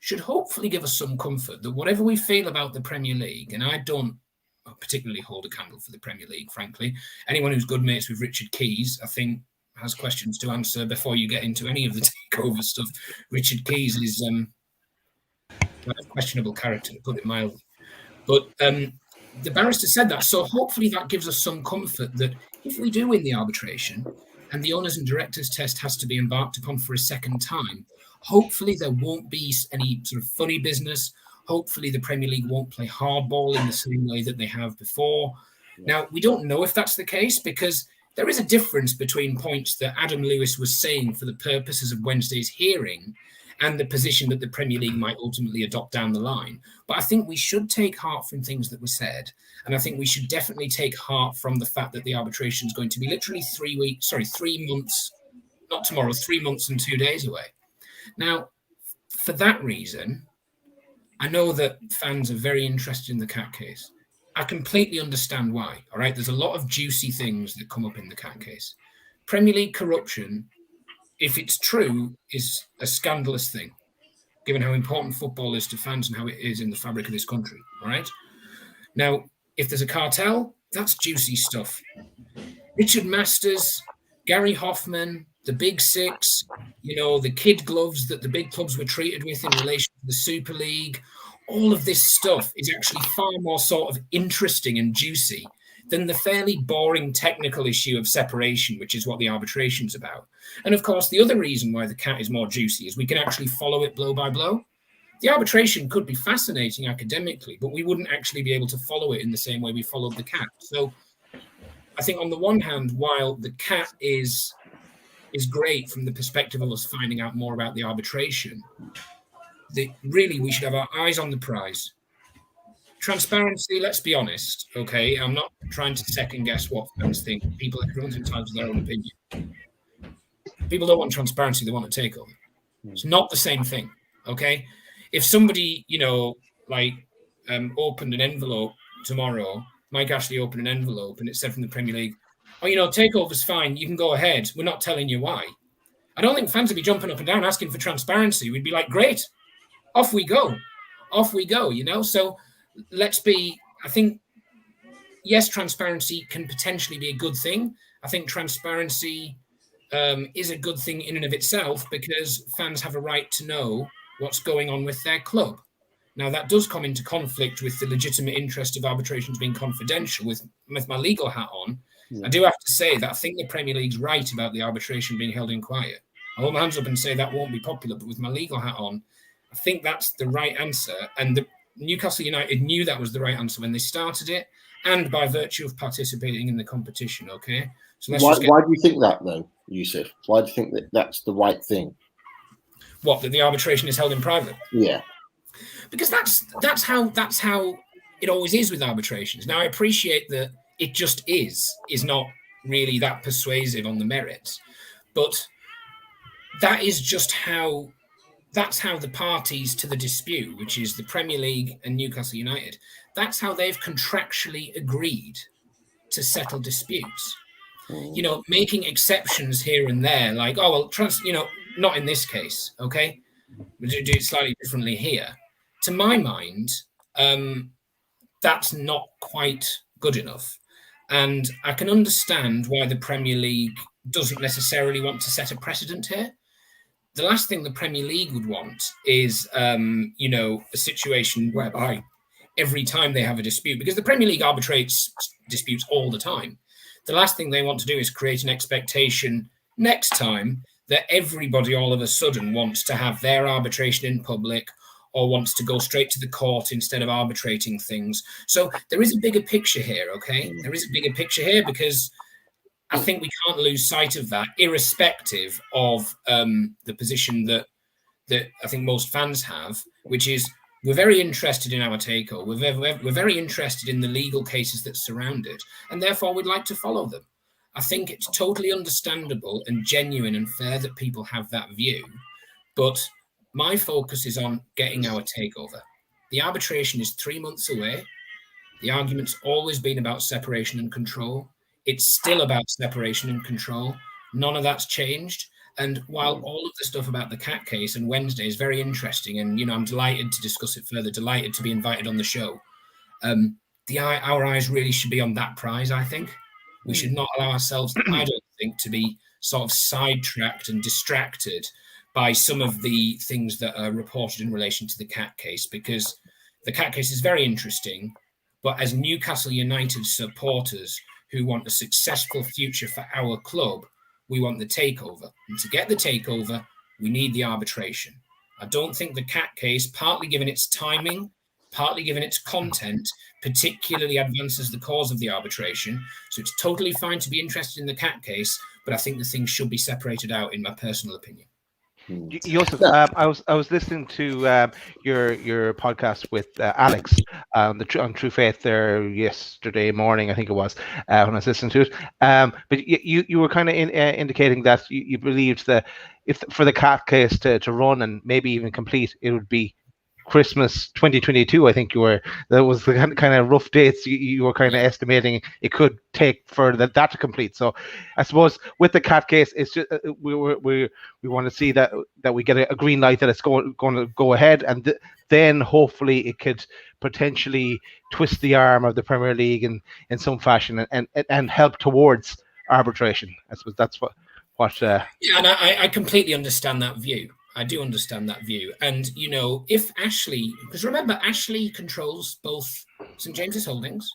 Should hopefully give us some comfort that whatever we feel about the Premier League, and I don't particularly hold a candle for the Premier League, frankly. Anyone who's good mates with Richard Keys, I think, has questions to answer before you get into any of the takeover stuff. Richard Keys is a questionable character, to put it mildly. But the barrister said that, so hopefully that gives us some comfort that if we do win the arbitration and the owners and directors test has to be embarked upon for a second time, hopefully there won't be any sort of funny business. Hopefully the Premier League won't play hardball in the same way that they have before. Now, we don't know if that's the case because there is a difference between points that Adam Lewis was saying for the purposes of Wednesday's hearing and the position that the Premier League might ultimately adopt down the line. But I think we should take heart from things that were said. And I think we should definitely take heart from the fact that the arbitration is going to be literally 3 months, not tomorrow, 3 months and 2 days away. Now, for that reason, I know that fans are very interested in the CAT case. I completely understand why, all right? There's a lot of juicy things that come up in the CAT case. Premier League corruption, if it's true, is a scandalous thing, given how important football is to fans and how it is in the fabric of this country, all right? Now, if there's a cartel, that's juicy stuff. Richard Masters, Gary Hoffman, the Big Six, the kid gloves that the big clubs were treated with in relation to the Super League, all of this stuff is actually far more sort of interesting and juicy than the fairly boring technical issue of separation, which is what the arbitration's about. And of course, the other reason why the CAT is more juicy is we can actually follow it blow by blow. The arbitration could be fascinating academically, but we wouldn't actually be able to follow it in the same way we followed the CAT. So I think on the one hand, while the CAT is great from the perspective of us finding out more about the arbitration, really we should have our eyes on the prize, transparency, let's be honest, okay? I'm not trying to second guess what fans think. Everyone's entitled to their own opinion. People don't want transparency, they want a takeover. It's not the same thing, okay? If somebody, opened an envelope tomorrow, Mike Ashley opened an envelope and it said from the Premier League, takeover's fine, you can go ahead, we're not telling you why. I don't think fans would be jumping up and down asking for transparency. We'd be like, great, off we go, So I think, yes, transparency can potentially be a good thing. I think transparency is a good thing in and of itself because fans have a right to know what's going on with their club. Now, that does come into conflict with the legitimate interest of arbitrations being confidential. With my legal hat on, I do have to say that I think the Premier League's right about the arbitration being held in quiet. I hold my hands up and say that won't be popular, but with my legal hat on, I think that's the right answer. And the Newcastle United knew that was the right answer when they started it, and by virtue of participating in the competition, okay? So why do you think that, though, Yousef? Why do you think that that's the right thing? What, that the arbitration is held in private? Yeah. Because that's how it always is with arbitrations. Now, I appreciate that it just is not really that persuasive on the merits, but that's how the parties to the dispute, which is the Premier League and Newcastle United, that's how they've contractually agreed to settle disputes. Making exceptions here and there, like, not in this case, okay? We do it slightly differently here. To my mind, that's not quite good enough. And I can understand why the Premier League doesn't necessarily want to set a precedent here. The last thing the Premier League would want is, a situation whereby every time they have a dispute, because the Premier League arbitrates disputes all the time, the last thing they want to do is create an expectation next time that everybody all of a sudden wants to have their arbitration in public or wants to go straight to the court instead of arbitrating things. So there is a bigger picture here, okay? There is a bigger picture here because I think we can't lose sight of that, irrespective of the position that I think most fans have, which is we're very interested in our takeover. We're very interested in the legal cases that surround it, and therefore we'd like to follow them. I think it's totally understandable and genuine and fair that people have that view, but my focus is on getting our takeover. The arbitration is 3 months away. The argument's always been about separation and control. It's still about separation and control. None of that's changed. And while all of the stuff about the cat case and Wednesday is very interesting, and I'm delighted to discuss it further, delighted to be invited on the show, our eyes really should be on that prize, I think. We should not allow ourselves, I don't think, to be sort of sidetracked and distracted by some of the things that are reported in relation to the cat case, because the cat case is very interesting. But as Newcastle United supporters who want a successful future for our club, we want the takeover. And to get the takeover, we need the arbitration. I don't think the cat case, partly given its timing, partly given its content, particularly advances the cause of the arbitration. So it's totally fine to be interested in the cat case, but I think the things should be separated out, in my personal opinion. Yousef, I was listening to your podcast with Alex on True Faith there yesterday morning, I think it was, when I was listening to it. But you were kind of indicating that you believed that if for the cat case to run and maybe even complete, it would be Christmas 2022. I think that was the kind of rough dates you were kind of estimating it could take for that to complete. So I suppose with the cat case, it's just we want to see that we get a green light that it's going to go ahead, and then hopefully it could potentially twist the arm of the Premier League in some fashion and help towards arbitration. I suppose that's what yeah, and I completely understand that view. I do understand that view. And, if Ashley, because remember, Ashley controls both St. James's Holdings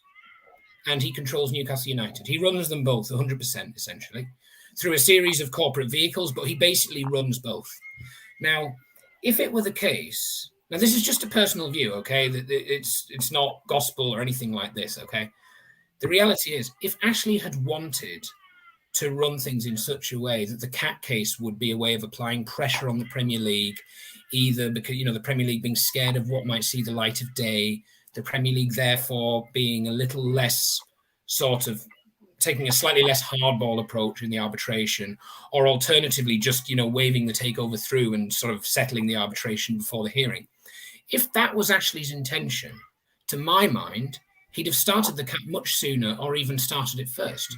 and he controls Newcastle United. He runs them both 100%, essentially, through a series of corporate vehicles, but he basically runs both. Now, if it were the case, now this is just a personal view, okay? That it's not gospel or anything like this, okay? The reality is, if Ashley had wanted to run things in such a way that the cat case would be a way of applying pressure on the Premier League, either because, the Premier League being scared of what might see the light of day, the Premier League therefore being a little less sort of taking a slightly less hardball approach in the arbitration, or alternatively just, waving the takeover through and sort of settling the arbitration before the hearing. If that was actually his intention, to my mind, he'd have started the CAT much sooner, or even started it first.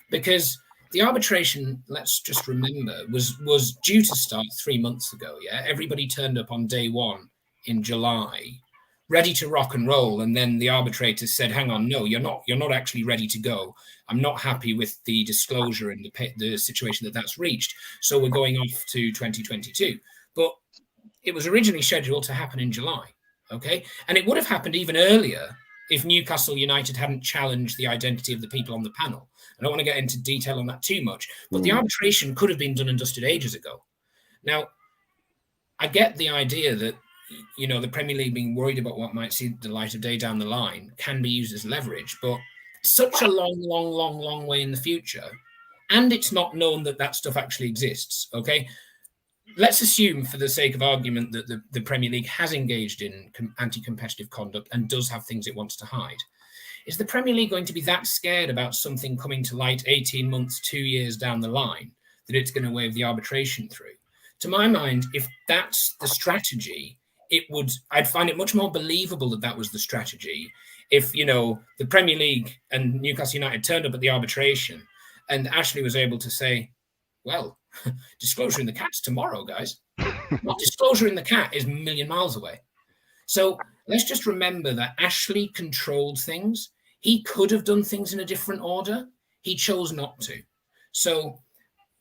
Because the arbitration, let's just remember, was due to start 3 months ago. Yeah, everybody turned up on day one in July, ready to rock and roll, and then the arbitrator said, "Hang on, no, you're not actually ready to go. I'm not happy with the disclosure and the situation that's reached. So we're going off to 2022." But it was originally scheduled to happen in July. Okay, and it would have happened even earlier if Newcastle United hadn't challenged the identity of the people on the panel. I don't want to get into detail on that too much, but the arbitration could have been done and dusted ages ago. Now, I get the idea that, the Premier League being worried about what might see the light of day down the line can be used as leverage, but such a long way in the future, and it's not known that stuff actually exists, okay? Let's assume, for the sake of argument, that the Premier League has engaged in anti-competitive conduct and does have things it wants to hide. Is the Premier League going to be that scared about something coming to light 18 months, 2 years down the line that it's going to wave the arbitration through? To my mind, if that's the strategy, I'd find it much more believable that was the strategy. If, the Premier League and Newcastle United turned up at the arbitration and Ashley was able to say, well, disclosure in the CAT's tomorrow, guys. Not disclosure in the CAT is a million miles away. So let's just remember that Ashley controlled things. He could have done things in a different order. He chose not to. So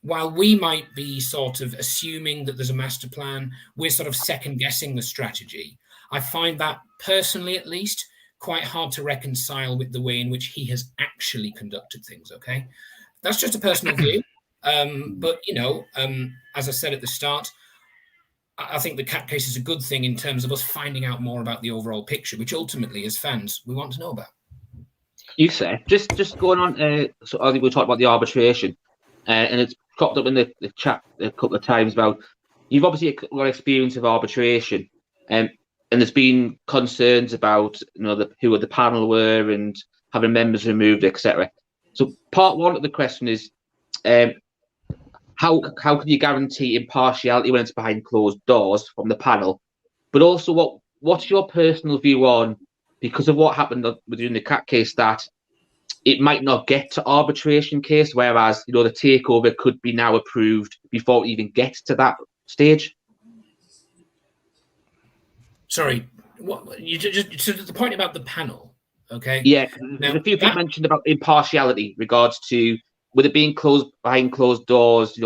while we might be sort of assuming that there's a master plan, we're sort of second guessing the strategy. I find that, personally at least, quite hard to reconcile with the way in which he has actually conducted things, okay? That's just a personal view. But, as I said at the start, I think the CAT case is a good thing in terms of us finding out more about the overall picture, which ultimately, as fans, we want to know about. Yousef, just going on, so I think we'll talk about the arbitration, and it's cropped up in the chat a couple of times about, you've obviously got experience of arbitration, and there's been concerns about, who the panel were and having members removed, etc. So part one of the question is, how can you guarantee impartiality when it's behind closed doors from the panel? But also, what's your personal view on, because of what happened within the CAT case, that it might not get to arbitration case, whereas the takeover could be now approved before it even gets to that stage? Sorry, what you just to the point about the panel, okay? Yeah, there's a few people mentioned about impartiality regards to, with it being behind closed doors,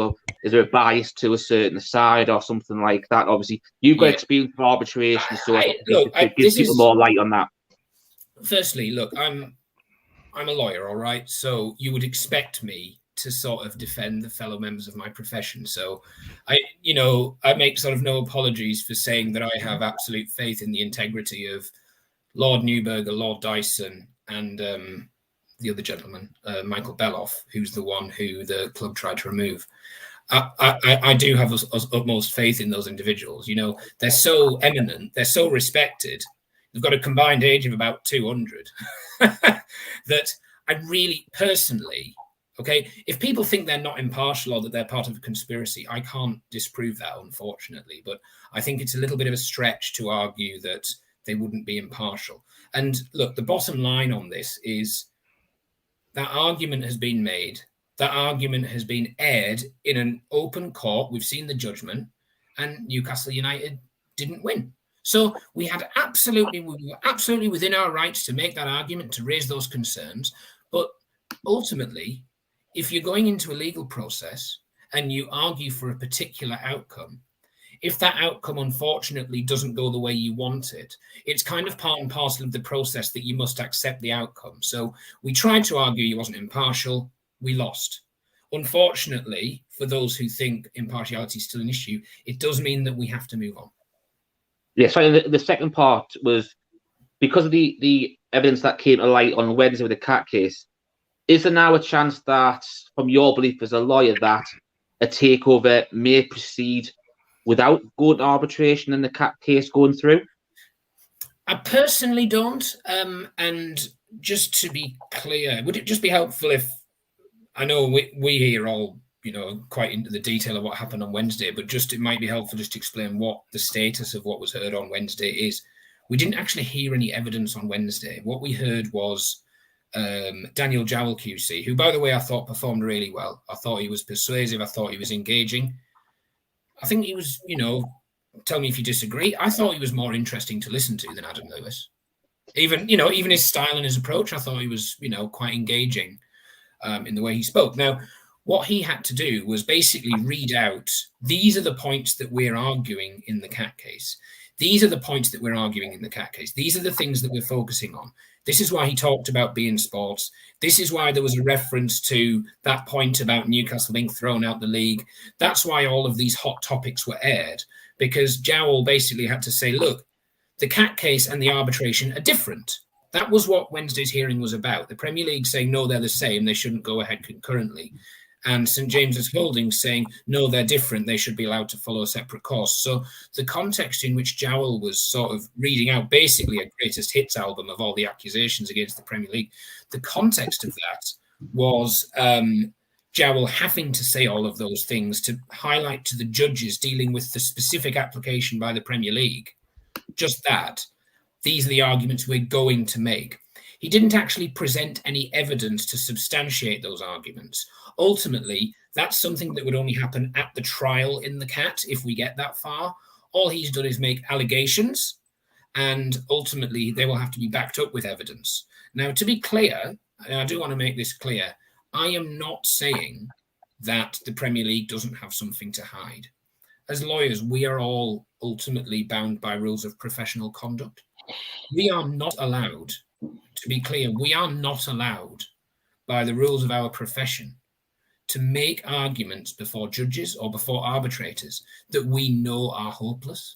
is there a bias to a certain side or something like that? Obviously, you've got experience of arbitration, so it gives people more light on that. Firstly, look, I'm a lawyer, all right? So you would expect me to sort of defend the fellow members of my profession. So I make sort of no apologies for saying that I have absolute faith in the integrity of Lord Newberger, Lord Dyson, and the other gentleman, Michael Beloff, who's the one who the club tried to remove. I do have utmost faith in those individuals. They're so eminent, they're so respected. They've got a combined age of about 200 that I really personally, okay, if people think they're not impartial or that they're part of a conspiracy, I can't disprove that, unfortunately. But I think it's a little bit of a stretch to argue that they wouldn't be impartial. And look, the bottom line on this is that argument has been made. That argument has been aired in an open court. We've seen the judgment, and Newcastle United didn't win. So we were absolutely within our rights to make that argument, to raise those concerns. But ultimately, if you're going into a legal process and you argue for a particular outcome, if that outcome, unfortunately, doesn't go the way you want it, it's kind of part and parcel of the process that you must accept the outcome. So we tried to argue he wasn't impartial. We lost. Unfortunately, for those who think impartiality is still an issue, it does mean that we have to move on. Yeah, so the second part was, because of the evidence that came to light on Wednesday with the CAT case, is there now a chance that, from your belief as a lawyer, that a takeover may proceed without going to arbitration and the CAT case going through? I personally don't. And just to be clear, would it just be helpful if, I know we here all, quite into the detail of what happened on Wednesday, but it might be helpful just to explain what the status of what was heard on Wednesday is. We didn't actually hear any evidence on Wednesday. What we heard was Daniel Jowell QC, who, by the way, I thought performed really well. I thought he was persuasive. I thought he was engaging. I think he was, tell me if you disagree. I thought he was more interesting to listen to than Adam Lewis. Even his style and his approach, I thought he was, quite engaging in the way he spoke. Now, what he had to do was basically read out, these are the points that we're arguing in the CAT case. These are the points that we're arguing in the CAT case. These are the things that we're focusing on. This is why he talked about beIN Sports. This is why there was a reference to that point about Newcastle being thrown out the league. That's why all of these hot topics were aired, because Jowell basically had to say, look, the CAT case and the arbitration are different. That was what Wednesday's hearing was about. The Premier League saying, no, they're the same. They shouldn't go ahead concurrently. And St James's Holdings saying, no, they're different. They should be allowed to follow a separate course. So the context in which Jowell was sort of reading out basically a greatest hits album of all the accusations against the Premier League, the context of that was Jowell having to say all of those things to highlight to the judges dealing with the specific application by the Premier League, just that, these are the arguments we're going to make. He didn't actually present any evidence to substantiate those arguments. Ultimately, that's something that would only happen at the trial in the CAT if we get that far. All he's done is make allegations, and ultimately they will have to be backed up with evidence. Now, to be clear, and I do want to make this clear, I am not saying that the Premier League doesn't have something to hide. As lawyers, we are all ultimately bound by rules of professional conduct. We are not allowed, to be clear, we are not allowed by the rules of our profession to make arguments before judges or before arbitrators that we know are hopeless.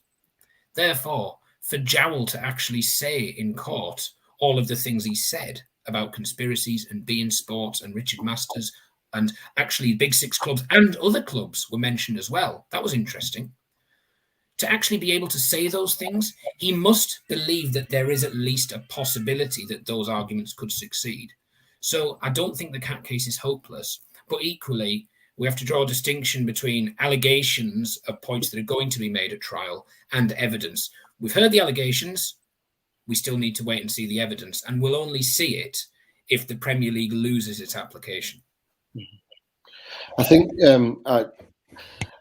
Therefore, for Jowell to actually say in court all of the things he said about conspiracies and beIN Sports and Richard Masters, and actually Big Six clubs and other clubs were mentioned as well. That was interesting. To actually be able to say those things, he must believe that there is at least a possibility that those arguments could succeed. So I don't think the CAT case is hopeless, but equally, we have to draw a distinction between allegations of points that are going to be made at trial and evidence. We've heard the allegations. We still need to wait and see the evidence, and we'll only see it if the Premier League loses its application. I think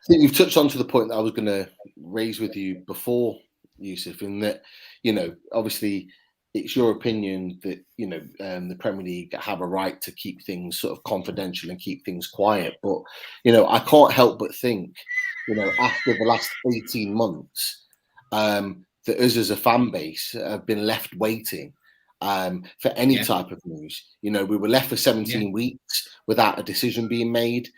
you've touched on to the point that I was going to raise with you before, Yousef, in that, obviously it's your opinion that, the Premier League have a right to keep things sort of confidential and keep things quiet. But, I can't help but think, after the last 18 months, that us as a fan base have been left waiting for any type of news. We were left for 17 weeks without a decision being made.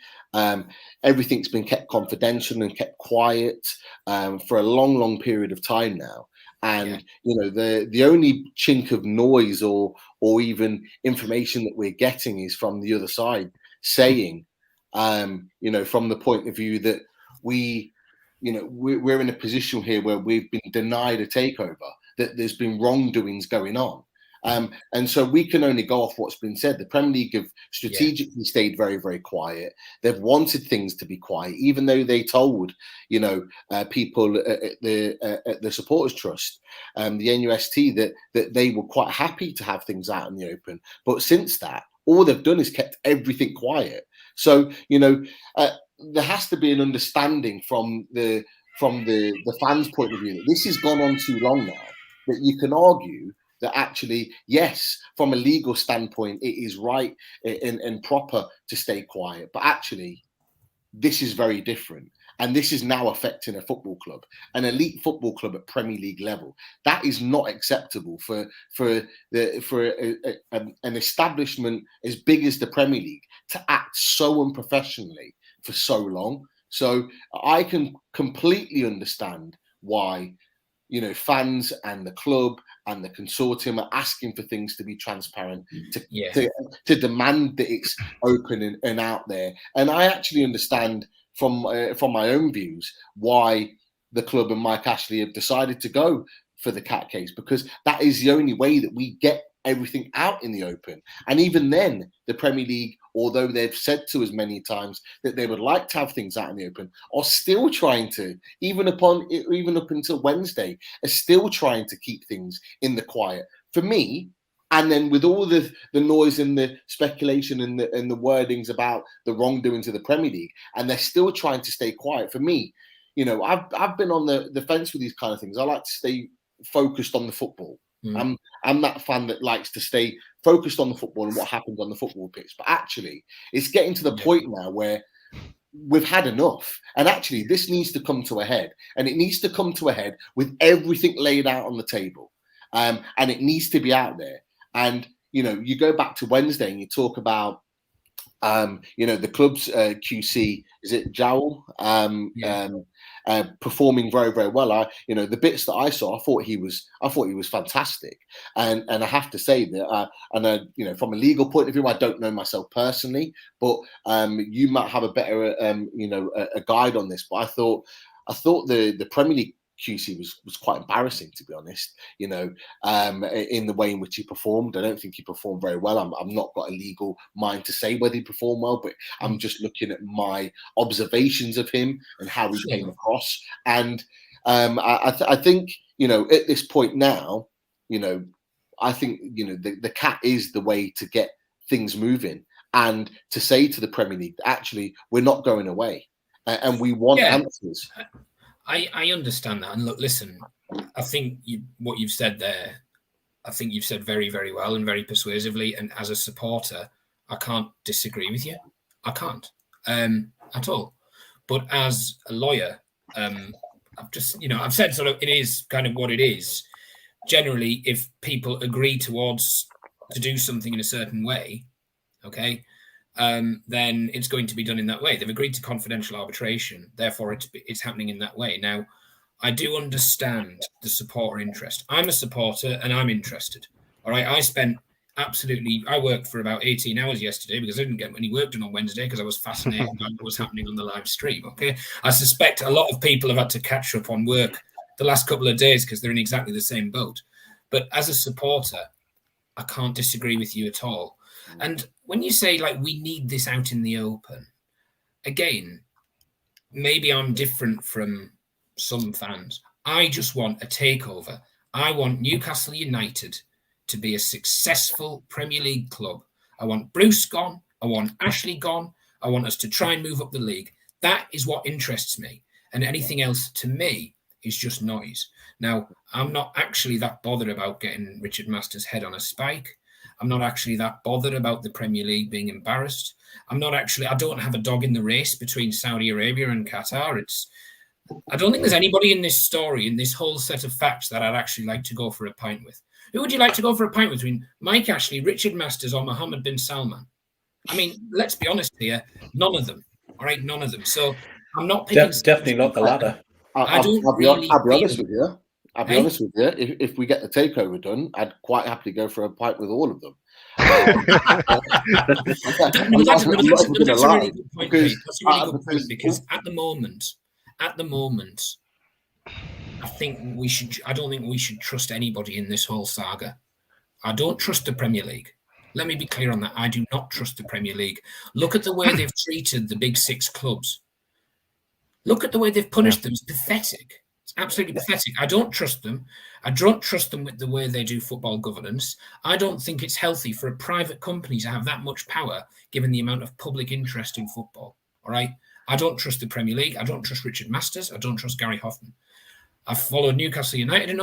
Everything's been kept confidential and kept quiet for a long, long period of time now. And the only chink of noise or even information that we're getting is from the other side saying, from the point of view that we're in a position here where we've been denied a takeover, that there's been wrongdoings going on. And so we can only go off what's been said. The Premier League have strategically stayed very, very quiet. They've wanted things to be quiet, even though they told, people at the Supporters Trust, the NUST, that they were quite happy to have things out in the open. But since that, all they've done is kept everything quiet. So, there has to be an understanding from the fans' point of view that this has gone on too long now, that you can argue that actually, yes, from a legal standpoint, it is right and proper to stay quiet. But actually, this is very different. And this is now affecting a football club, an elite football club at Premier League level. That is not acceptable for an establishment as big as the Premier League to act so unprofessionally for so long. So I can completely understand why, fans and the club and the consortium are asking for things to be transparent, to demand that it's open and out there. And I actually understand from my own views why the club and Mike Ashley have decided to go for the CAT case, because that is the only way that we get everything out in the open. And even then, the Premier League, although they've said to us many times that they would like to have things out in the open, are still trying to, even up until Wednesday, are still trying to keep things in the quiet. For me, and then with all the noise and the speculation and the wordings about the wrongdoings of the Premier League, and they're still trying to stay quiet. For me, you know, I've been on the fence with these kind of things. I like to stay focused on the football. I'm that fan that likes to stay focused on the football and what happens on the football pitch. But actually, it's getting to the point now where we've had enough. And actually, this needs to come to a head. And it needs to come to a head with everything laid out on the table. And it needs to be out there. And, you know, you go back to Wednesday and you talk about, you know, the club's QC, is it Jowl? Performing very, very well. You know, the bits that I saw, I thought he was fantastic. And I have to say that, you know, from a legal point of view, I don't know myself personally, but you might have a better, you know, a guide on this. But I thought the Premier League QC was quite embarrassing, to be honest, you know, in the way in which he performed. I don't think he performed very well. I'm not got a legal mind to say whether he performed well, but I'm just looking at my observations of him and how he came across. And I think, you know, at this point now, you know, I think, you know, the CAT is the way to get things moving and to say to the Premier League, actually, we're not going away and we want answers. I understand that. And look, listen, I think what you've said there, I think you've said very, very well and very persuasively. And as a supporter, I can't disagree with you. I can't at all. But as a lawyer, I've just, you know, I've said sort of it is kind of what it is. Generally, if people agree to do something in a certain way, okay, then it's going to be done in that way. They've agreed to confidential arbitration, therefore it's happening in that way. Now, I do understand the supporter interest. I'm a supporter and I'm interested. All right, I worked for about 18 hours yesterday because I didn't get any work done on Wednesday because I was fascinated by what was happening on the live stream. Okay, I suspect a lot of people have had to catch up on work the last couple of days because they're in exactly the same boat. But as a supporter, I can't disagree with you at all. And when you say, like, we need this out in the open, again, maybe I'm different from some fans. I just want a takeover. I want Newcastle United to be a successful Premier League club. I want Bruce gone. I want Ashley gone. I want us to try and move up the league. That is what interests me. And anything else, to me, is just noise. Now, I'm not actually that bothered about getting Richard Masters' head on a spike. I'm not actually that bothered about the Premier League being embarrassed. I don't have a dog in the race between Saudi Arabia and Qatar. I don't think there's anybody in this story, in this whole set of facts, that I'd actually like to go for a pint with. Who would you like to go for a pint with between Mike Ashley, Richard Masters, or Mohammed bin Salman? I mean, let's be honest here, none of them. All right, none of them. So I'm not picking... Definitely not the latter. I'll be honest with you. I'll be honest with you. If we get the takeover done, I'd quite happily go for a pint with all of them. That's a really good point, because at the moment, I don't think we should trust anybody in this whole saga. I don't trust the Premier League. Let me be clear on that. I do not trust the Premier League. Look at the way they've treated the big six clubs. Look at the way they've punished them. It's pathetic. It's absolutely pathetic. I don't trust them. I don't trust them with the way they do football governance. I don't think it's healthy for a private company to have that much power, given the amount of public interest in football. All right? I don't trust the Premier League. I don't trust Richard Masters. I don't trust Gary Hoffman. I've followed Newcastle United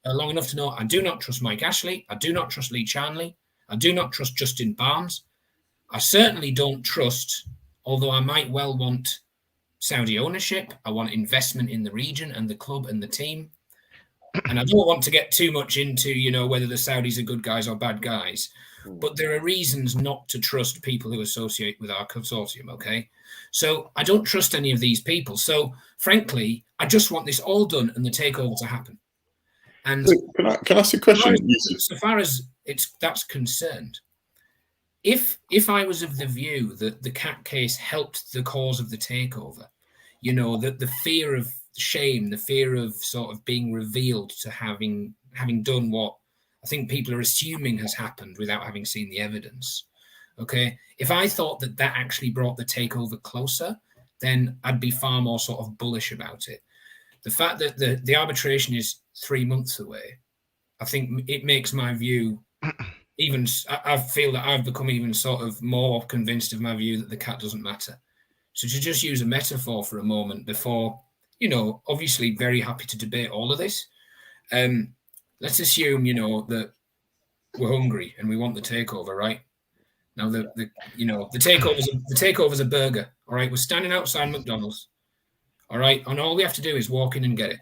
long enough to know I do not trust Mike Ashley. I do not trust Lee Charnley. I do not trust Justin Barnes. I certainly don't trust, although I might well want Saudi ownership. I want investment in the region and the club and the team. And I don't want to get too much into, whether the Saudis are good guys or bad guys. But there are reasons not to trust people who associate with our consortium, okay? So I don't trust any of these people. So, frankly, I just want this all done and the takeover to happen. And can I ask a question? So far as that's concerned, if I was of the view that the CAT case helped the cause of the takeover, that the fear of shame, the fear of sort of being revealed to having done what I think people are assuming has happened without having seen the evidence. Okay, if I thought that actually brought the takeover closer, then I'd be far more sort of bullish about it. The fact that the arbitration is 3 months away, I think it makes my view even. I feel that I've become even sort of more convinced of my view that the cat doesn't matter. So to just use a metaphor for a moment before, obviously very happy to debate all of this. Let's assume, that we're hungry and we want the takeover, right? Now the takeover's a burger. All right, we're standing outside McDonald's. All right, and all we have to do is walk in and get it.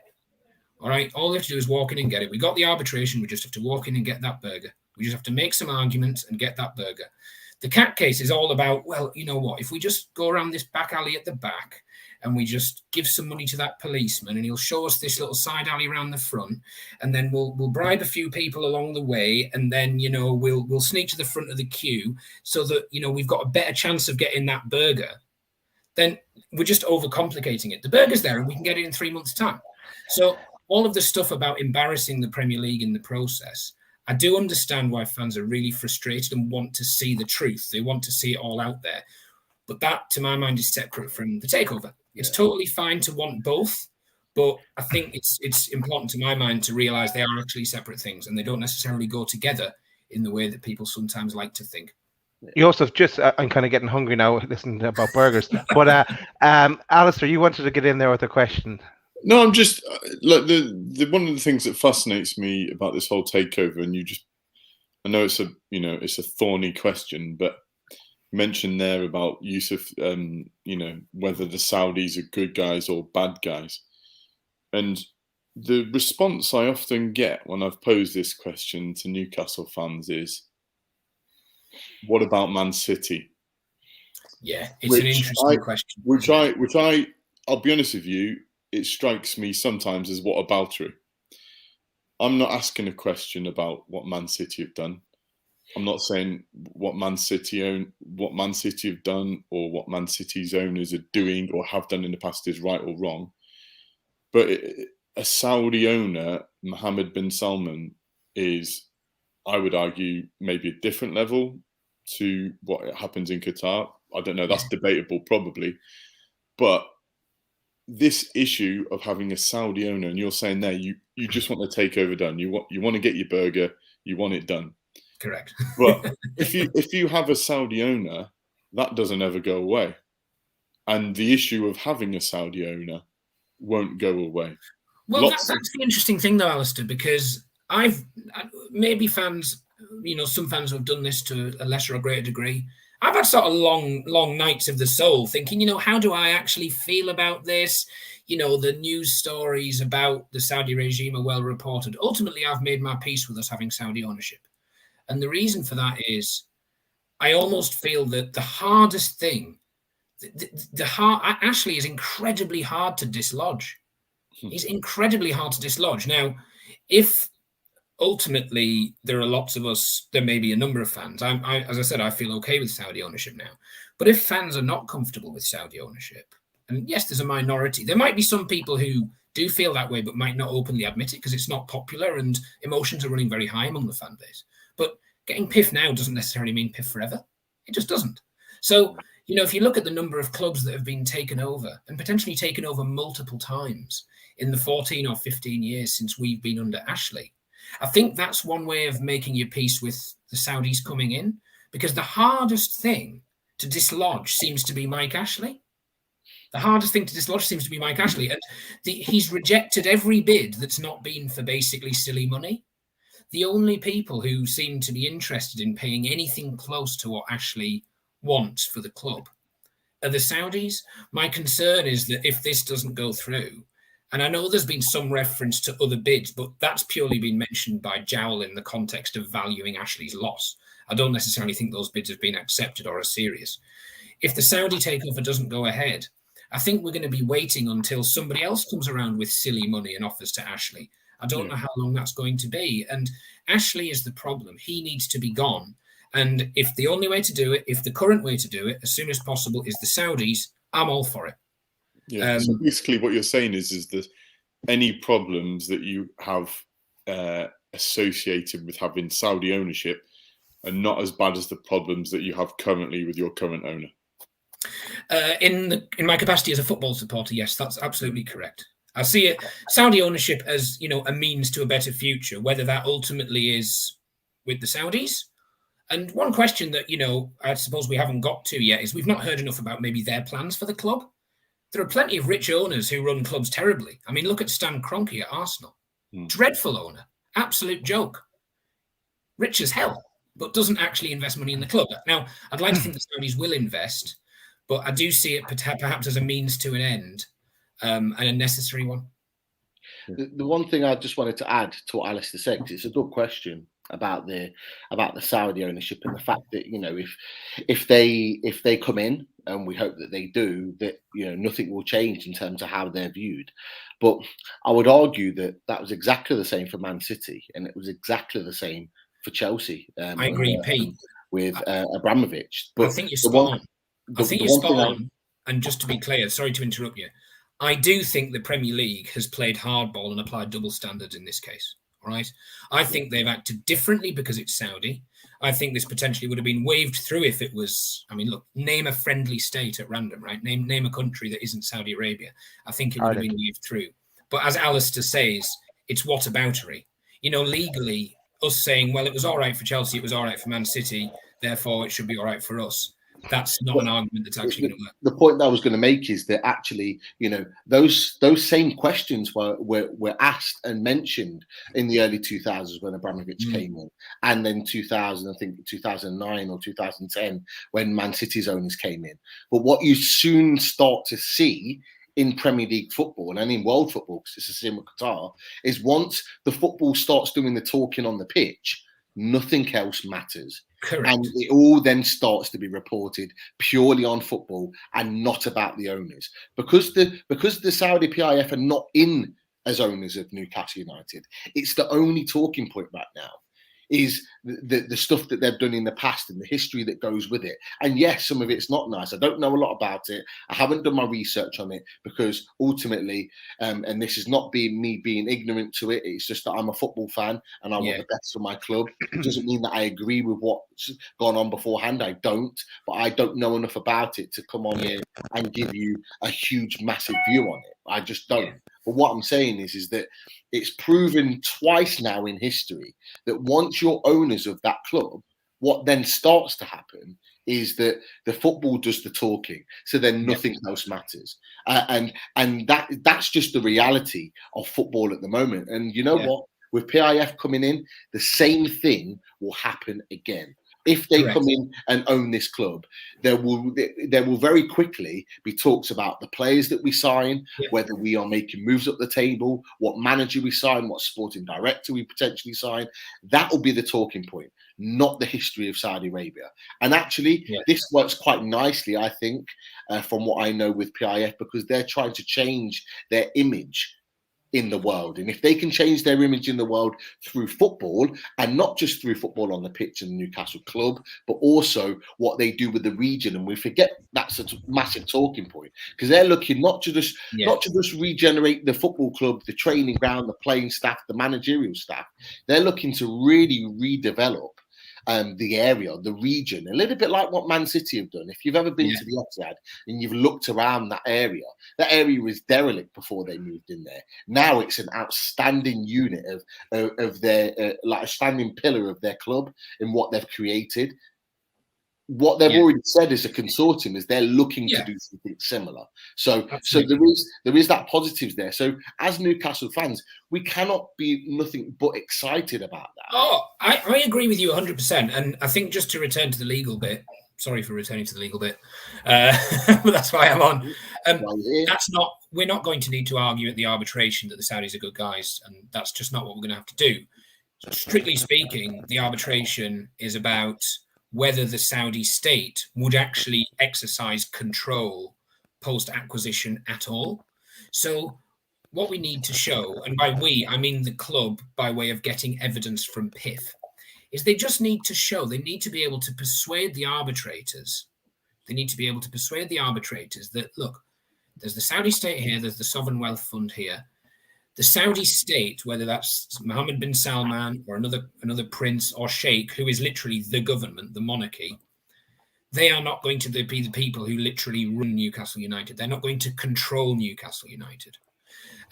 All right, all we have to do is walk in and get it. We got the arbitration. We just have to walk in and get that burger. We just have to make some arguments and get that burger. The cat case is all about, well, you know what? If we just go around this back alley at the back and we just give some money to that policeman and he'll show us this little side alley around the front, and then we'll bribe a few people along the way, and then, we'll sneak to the front of the queue so that, we've got a better chance of getting that burger, then we're just overcomplicating it. The burger's there and we can get it in 3 months' time. So all of the stuff about embarrassing the Premier League in the process, I do understand why fans are really frustrated and want to see the truth. They want to see it all out there. But that, to my mind, is separate from the takeover. It's totally fine to want both, but I think it's important to my mind to realise they are actually separate things and they don't necessarily go together in the way that people sometimes like to think. Yousef, just I'm kind of getting hungry now listening about burgers. But Alistair, you wanted to get in there with a question. No, I'm just like the one of the things that fascinates me about this whole takeover, and I know it's a thorny question, but mentioned there about Yousef, whether the Saudis are good guys or bad guys, and the response I often get when I've posed this question to Newcastle fans is, "What about Man City?" Yeah, it's an interesting question. Which I'll be honest with you, it strikes me sometimes as whataboutery. I'm not asking a question about what Man City have done. I'm not saying what Man City have done or what Man City's owners are doing or have done in the past is right or wrong. But a Saudi owner, Mohammed bin Salman, is, I would argue, maybe a different level to what happens in Qatar. I don't know. That's debatable, probably. But this issue of having a Saudi owner, and you're saying there, you just want the takeover done. You want to get your burger. You want it done. Correct. But if you have a Saudi owner, that doesn't ever go away, and the issue of having a Saudi owner won't go away. Well, that's the interesting thing, though, Alistair, because maybe fans, some fans have done this to a lesser or greater degree. I've had sort of long nights of the soul thinking, how do I actually feel about this? The news stories about the Saudi regime are well reported. Ultimately, I've made my peace with us having Saudi ownership. And the reason for that is I almost feel that the hardest thing, Ashley is incredibly hard to dislodge. He's incredibly hard to dislodge. Now, if ultimately there are lots of us, there may be a number of fans. As I said, I feel okay with Saudi ownership now. But if fans are not comfortable with Saudi ownership, and yes, there's a minority, there might be some people who do feel that way, but might not openly admit it because it's not popular and emotions are running very high among the fan base. But getting piff now doesn't necessarily mean piff forever. It just doesn't. So, if you look at the number of clubs that have been taken over and potentially taken over multiple times in the 14 or 15 years since we've been under Ashley, I think that's one way of making your peace with the Saudis coming in, because the hardest thing to dislodge seems to be Mike Ashley. The hardest thing to dislodge seems to be Mike Ashley. And he's rejected every bid that's not been for basically silly money. The only people who seem to be interested in paying anything close to what Ashley wants for the club are the Saudis. My concern is that if this doesn't go through, and I know there's been some reference to other bids, but that's purely been mentioned by Jowl in the context of valuing Ashley's loss. I don't necessarily think those bids have been accepted or are serious. If the Saudi takeover doesn't go ahead, I think we're going to be waiting until somebody else comes around with silly money and offers to Ashley. I don't know how long that's going to be. And Ashley is the problem. He needs to be gone. And if the only way to do it, if the current way to do it, as soon as possible, is the Saudis, I'm all for it. Yeah. So basically, what you're saying is that any problems that you have associated with having Saudi ownership are not as bad as the problems that you have currently with your current owner. In my capacity as a football supporter, yes, that's absolutely correct. I see it, Saudi ownership as, you know, a means to a better future, whether that ultimately is with the Saudis. And one question that, you know, I suppose we haven't got to yet is we've not heard enough about maybe their plans for the club. There are plenty of rich owners who run clubs terribly. I mean, look at Stan Kroenke at Arsenal. Dreadful owner, absolute joke. Rich as hell, but doesn't actually invest money in the club. Now, I'd like to think the Saudis will invest, but I do see it perhaps as a means to an end, and a necessary one. The one thing I just wanted to add to what Alistair said, because it's a good question about the Saudi ownership and the fact that, you know, if they come in, and we hope that they do, that, you know, nothing will change in terms of how they're viewed. But I would argue that that was exactly the same for Man City, and it was exactly the same for Chelsea. I agree, Pete. With Abramovich. But I think you're spot on. I think you're spot on. And just to be clear, sorry to interrupt you, I do think the Premier League has played hardball and applied double standards in this case. All right. I think they've acted differently because it's Saudi. I think this potentially would have been waved through if it was, I mean, look, name a friendly state at random, right? Name a country that isn't Saudi Arabia. I think it would have been waved through. But as Alistair says, it's whataboutery. You know, legally, us saying, well, it was all right for Chelsea, it was all right for Man City, therefore it should be all right for us. That's not an argument that's actually going to work. The point that I was going to make is that actually, you know, those same questions were asked and mentioned in the early 2000s when Abramovich came in, and then 2009 or 2010 when Man City's owners came in. But what you soon start to see in Premier League football and in world football, because it's the same with Qatar, is once the football starts doing the talking on the pitch, nothing else matters. Correct. And it all then starts to be reported purely on football and not about the owners. Because the Saudi PIF are not in as owners of Newcastle United, it's the only talking point right now is the stuff that they've done in the past and the history that goes with it. And yes, some of it's not nice. I don't know a lot about it. I haven't done my research on it because ultimately, and this is not me being ignorant to it, it's just that I'm a football fan and I want the best for my club. It doesn't mean that I agree with what's gone on beforehand. I don't, but I don't know enough about it to come on here and give you a huge, massive view on it. I just don't. But what I'm saying is that it's proven twice now in history that once you're owners of that club, what then starts to happen is that the football does the talking. So then nothing else matters. And that's just the reality of football at the moment. And you know what? With PIF coming in, the same thing will happen again. If they come in and own this club, there will very quickly be talks about the players that we sign, whether we are making moves up the table, what manager we sign, what sporting director we potentially sign. That will be the talking point, not the history of Saudi Arabia. And actually, this works quite nicely, I think, from what I know with PIF, because they're trying to change their image in the world. And if they can change their image in the world through football, and not just through football on the pitch in the Newcastle club, but also what they do with the region. And we forget that's a massive talking point, because they're looking not to just regenerate the football club, the training ground, the playing staff, the managerial staff. They're looking to really redevelop the area, the region, a little bit like what Man City have done. If you've ever been to the Etihad and you've looked around that area was derelict before they moved in there. Now it's an outstanding unit of their, like a standing pillar of their club in what they've created. What they've already said as a consortium is they're looking to do something similar. So there is that positives there. So as Newcastle fans, we cannot be nothing but excited about that. Oh, I agree with you 100%. And I think just to return to the legal bit, sorry for returning to the legal bit, but that's why I'm on. We're not going to need to argue at the arbitration that the Saudis are good guys, and that's just not what we're going to have to do. Strictly speaking, the arbitration is about whether the Saudi state would actually exercise control post-acquisition at all. So what we need to show, and by we, I mean the club by way of getting evidence from PIF, is they just need to show, they need to be able to persuade the arbitrators. They need to be able to persuade the arbitrators that, look, There's the Saudi state here. There's the sovereign wealth fund here. The Saudi state, whether that's Mohammed bin Salman or another prince or sheikh, who is literally the government, the monarchy, they are not going to be the people who literally run Newcastle United. They're not going to control Newcastle United.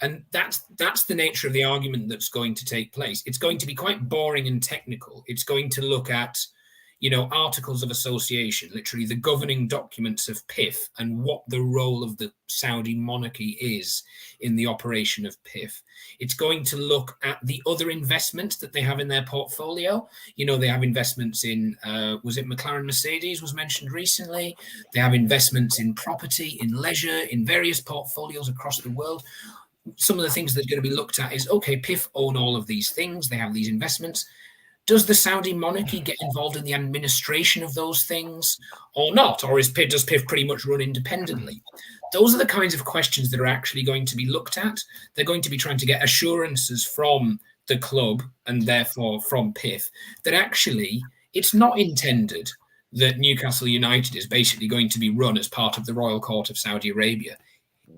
And that's the nature of the argument that's going to take place. It's going to be quite boring and technical. It's going to look at, articles of association, literally the governing documents of PIF and what the role of the Saudi monarchy is in the operation of PIF. It's going to look at the other investments that they have in their portfolio. They have investments in, was it McLaren Mercedes was mentioned recently? They have investments in property, in leisure, in various portfolios across the world. Some of the things that are going to be looked at is, okay, PIF own all of these things. They have these investments. Does the Saudi monarchy get involved in the administration of those things or not? Or does PIF pretty much run independently? Those are the kinds of questions that are actually going to be looked at. They're going to be trying to get assurances from the club and therefore from PIF that actually it's not intended that Newcastle United is basically going to be run as part of the Royal Court of Saudi Arabia.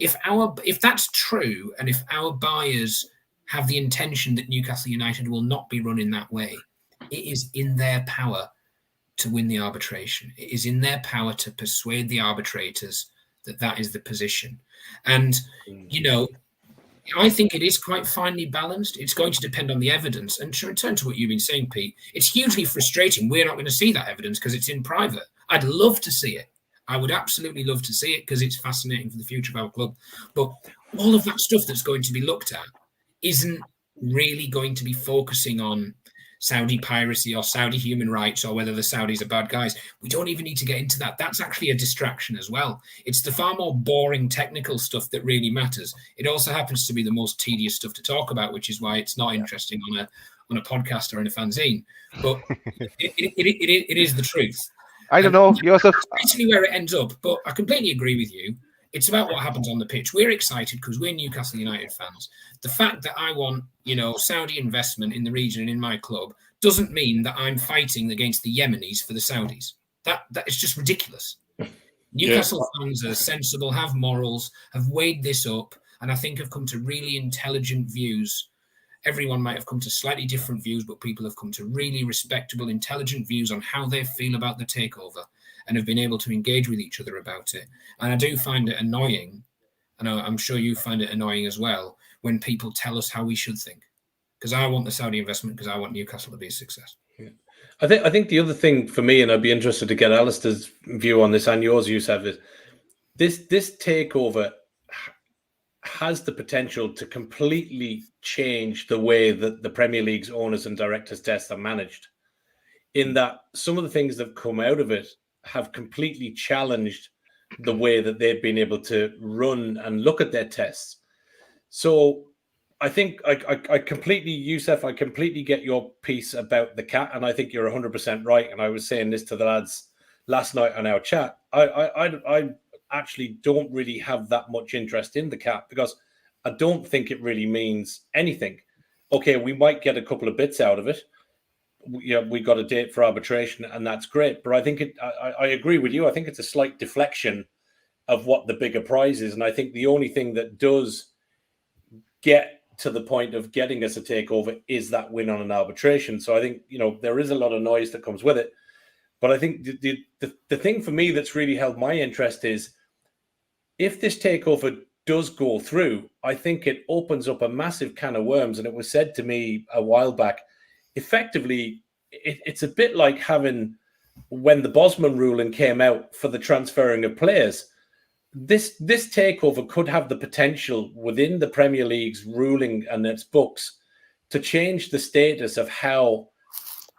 If that's true, and if our buyers have the intention that Newcastle United will not be run in that way, it is in their power to win the arbitration. It is in their power to persuade the arbitrators that that is the position. And, I think it is quite finely balanced. It's going to depend on the evidence. And to return to what you've been saying, Pete, it's hugely frustrating. We're not going to see that evidence because it's in private. I'd love to see it. I would absolutely love to see it because it's fascinating for the future of our club. But all of that stuff that's going to be looked at isn't really going to be focusing on Saudi piracy or Saudi human rights or whether the Saudis are bad guys. We don't even need to get into that. That's actually a distraction as well. It's the far more boring technical stuff that really matters. It also happens to be the most tedious stuff to talk about, which is why it's not interesting on a podcast or in a fanzine. But it is the truth. I don't know, Yousef. That's basically where it ends up. But I completely agree with you. It's about what happens on the pitch. We're excited because we're Newcastle United fans. The fact that I want, Saudi investment in the region and in my club doesn't mean that I'm fighting against the Yemenis for the Saudis. That is just ridiculous. Newcastle fans are sensible, have morals, have weighed this up, and I think have come to really intelligent views. Everyone might have come to slightly different views, but people have come to really respectable, intelligent views on how they feel about the takeover and have been able to engage with each other about it. And I do find it annoying, and I'm sure you find it annoying as well, when people tell us how we should think. Because I want the Saudi investment because I want Newcastle to be a success. Yeah. I think the other thing for me, and I'd be interested to get Alistair's view on this and yours, Yousef, is this takeover has the potential to completely change the way that the Premier League's owners and directors' tests are managed. In that some of the things that have come out of it have completely challenged the way that they've been able to run and look at their tests. So I think I completely, Yousef, I completely get your piece about the cat, and I think you're 100% right. And I was saying this to the lads last night on our chat. I actually don't really have that much interest in the cat because I don't think it really means anything. Okay, we might get a couple of bits out of it. We got a date for arbitration, and that's great. But I think I agree with you. I think it's a slight deflection of what the bigger prize is. And I think the only thing that does get to the point of getting us a takeover is that win on an arbitration. So I think, there is a lot of noise that comes with it. But I think the thing for me that's really held my interest is if this takeover does go through, I think it opens up a massive can of worms. And it was said to me a while back, effectively, it's a bit like having when the Bosman ruling came out for the transferring of players. This takeover could have the potential within the Premier League's ruling and its books to change the status of how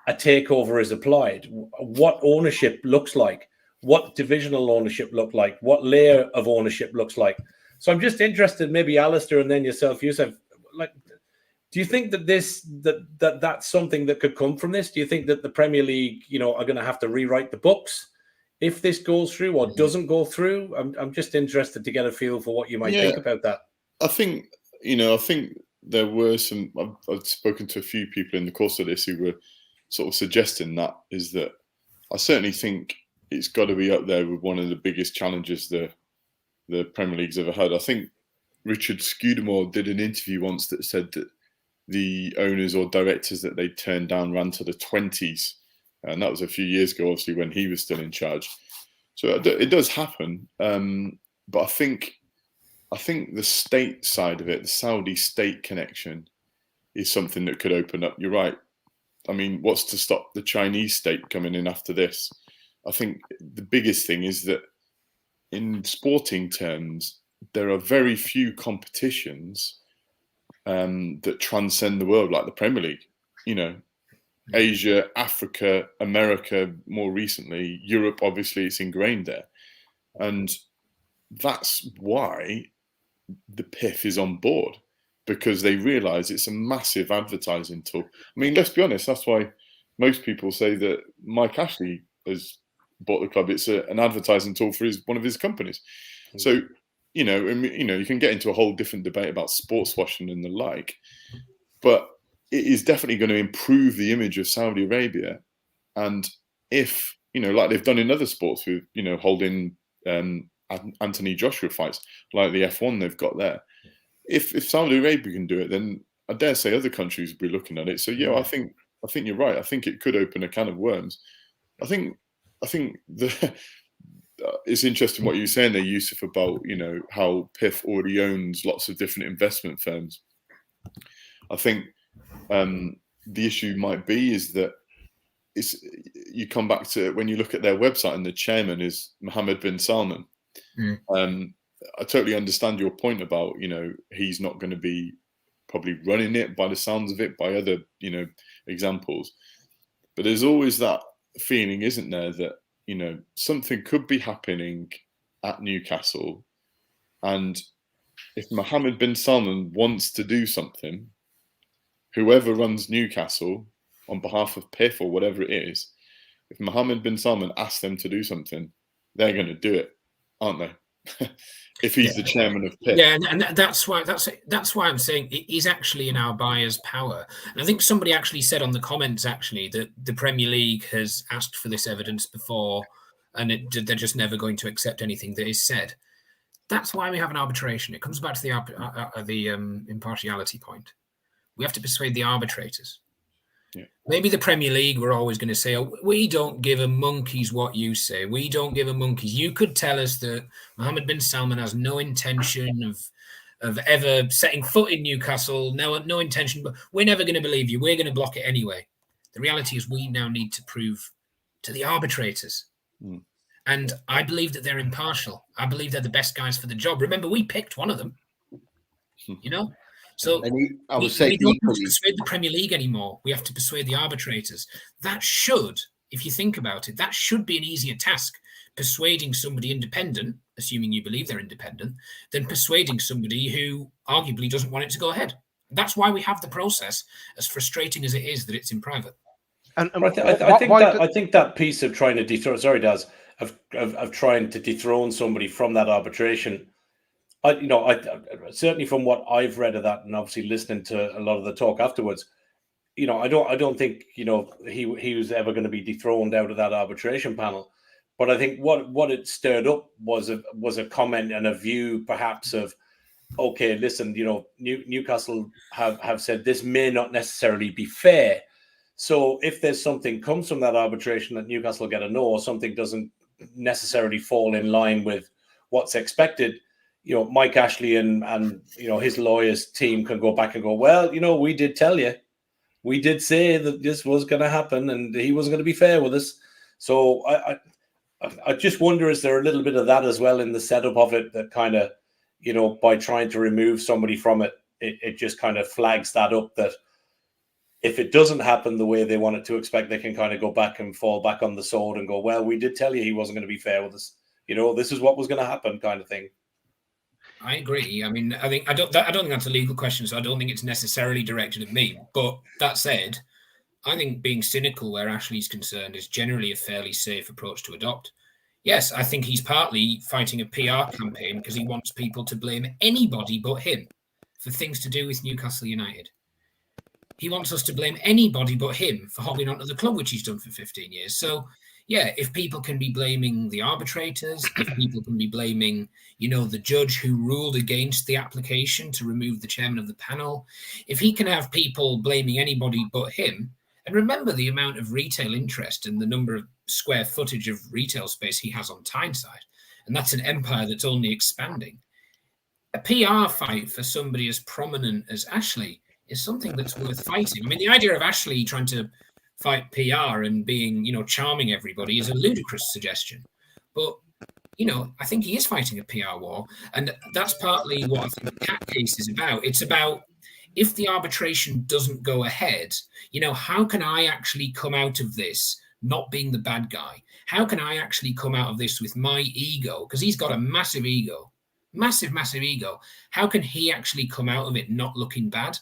a takeover is applied, what ownership looks like, what divisional ownership look like, what layer of ownership looks like. So I'm just interested, maybe Alistair and then yourself, Yousef, do you think that that's something that could come from this? Do you think that the Premier League, are going to have to rewrite the books if this goes through or doesn't go through? I'm just interested to get a feel for what you might think about that. I think there were some. I've spoken to a few people in the course of this who were sort of suggesting that is that I certainly think it's got to be up there with one of the biggest challenges the the Premier League's ever had. I think Richard Scudamore did an interview once that said that the owners or directors that they turned down ran to the 20s. And that was a few years ago, obviously, when he was still in charge. So it does happen. But I think the state side of it, the Saudi state connection, is something that could open up. You're right. I mean, what's to stop the Chinese state coming in after this? I think the biggest thing is that in sporting terms, there are very few competitions that transcend the world like the Premier League. You know, Asia, Africa, America, more recently, Europe, obviously, it's ingrained there. And that's why the PIF is on board, because they realise it's a massive advertising tool. I mean, let's be honest, that's why most people say that Mike Ashley has bought the club. It's an advertising tool for one of his companies. So, you know, you can get into a whole different debate about sports washing and the like, but it is definitely going to improve the image of Saudi Arabia. And if, you know, like they've done in other sports with, you know, holding Anthony Joshua fights, like the F1 they've got there. If Saudi Arabia can do it, then I dare say other countries will be looking at it. So yeah, I think you're right. I think it could open a can of worms. I think it's interesting what you were saying there, Yousef, about, you know, how PIF already owns lots of different investment firms. I think the issue might be is that you come back to when you look at their website and the chairman is Mohammed bin Salman. I totally understand your point about, you know, he's not going to be probably running it by the sounds of it, by other, you know, examples. But there's always that feeling, isn't there, that, you know, something could be happening at Newcastle. And if Mohammed bin Salman wants to do something, whoever runs Newcastle on behalf of PIF or whatever it is, if Mohammed bin Salman asks them to do something, they're going to do it, aren't they? If he's the chairman of PIF. Yeah, and that's why I'm saying it is actually in our buyer's power. And I think somebody actually said on the comments actually that the Premier League has asked for this evidence before, and they're just never going to accept anything that is said. That's why we have an arbitration. It comes back to the impartiality point. We have to persuade the arbitrators. Yeah. Maybe the Premier League were always going to say, oh, we don't give a monkey's what you say. We don't give a monkey's. You could tell us that Mohammed bin Salman has no intention of ever setting foot in Newcastle, no intention, but we're never going to believe you. We're going to block it anyway. The reality is we now need to prove to the arbitrators. And I believe that they're impartial. I believe they're the best guys for the job. Remember, we picked one of them, you know? So we don't have to persuade the Premier League anymore. We have to persuade the arbitrators. That should, if you think about it, that should be an easier task, persuading somebody independent, assuming you believe they're independent, than persuading somebody who arguably doesn't want it to go ahead. That's why we have the process, as frustrating as it is that it's in private. And I think that piece of trying to dethrone, sorry, Daz, of trying to dethrone somebody from that arbitration, I certainly from what I've read of that, and obviously listening to a lot of the talk afterwards, you know, I don't think, you know, he was ever going to be dethroned out of that arbitration panel. But I think what it stirred up was a comment and a view perhaps of, okay, listen, you know, Newcastle have said this may not necessarily be fair. So if there's something comes from that arbitration that Newcastle get a no, or something doesn't necessarily fall in line with what's expected, you know, Mike Ashley and you know, his lawyers team can go back and go, well, you know, we did tell you, we did say that this was going to happen and he wasn't going to be fair with us. So I just wonder, is there a little bit of that as well in the setup of it, that kind of, you know, by trying to remove somebody from it, it just kind of flags that up, that if it doesn't happen the way they want it to expect, they can kind of go back and fall back on the sword and go, well, we did tell you he wasn't going to be fair with us. You know, this is what was going to happen, kind of thing. I agree. I mean, I don't think that's a legal question, so I don't think it's necessarily directed at me. But that said, I think being cynical where Ashley's concerned is generally a fairly safe approach to adopt. Yes, I think he's partly fighting a PR campaign because he wants people to blame anybody but him for things to do with Newcastle United. He wants us to blame anybody but him for holding on to the club, which he's done for 15 years. So yeah, if people can be blaming the arbitrators, if people can be blaming, the judge who ruled against the application to remove the chairman of the panel, if he can have people blaming anybody but him, and remember the amount of retail interest and the number of square footage of retail space he has on Tyneside, and that's an empire that's only expanding. A PR fight for somebody as prominent as Ashley is something that's worth fighting. I mean, the idea of Ashley trying to fight PR and being, charming everybody is a ludicrous suggestion. But, I think he is fighting a PR war. And that's partly what I think the Cat case is about. It's about, if the arbitration doesn't go ahead, how can I actually come out of this not being the bad guy? How can I actually come out of this with my ego? Because he's got a massive ego, massive ego. How can he actually come out of it not looking bad?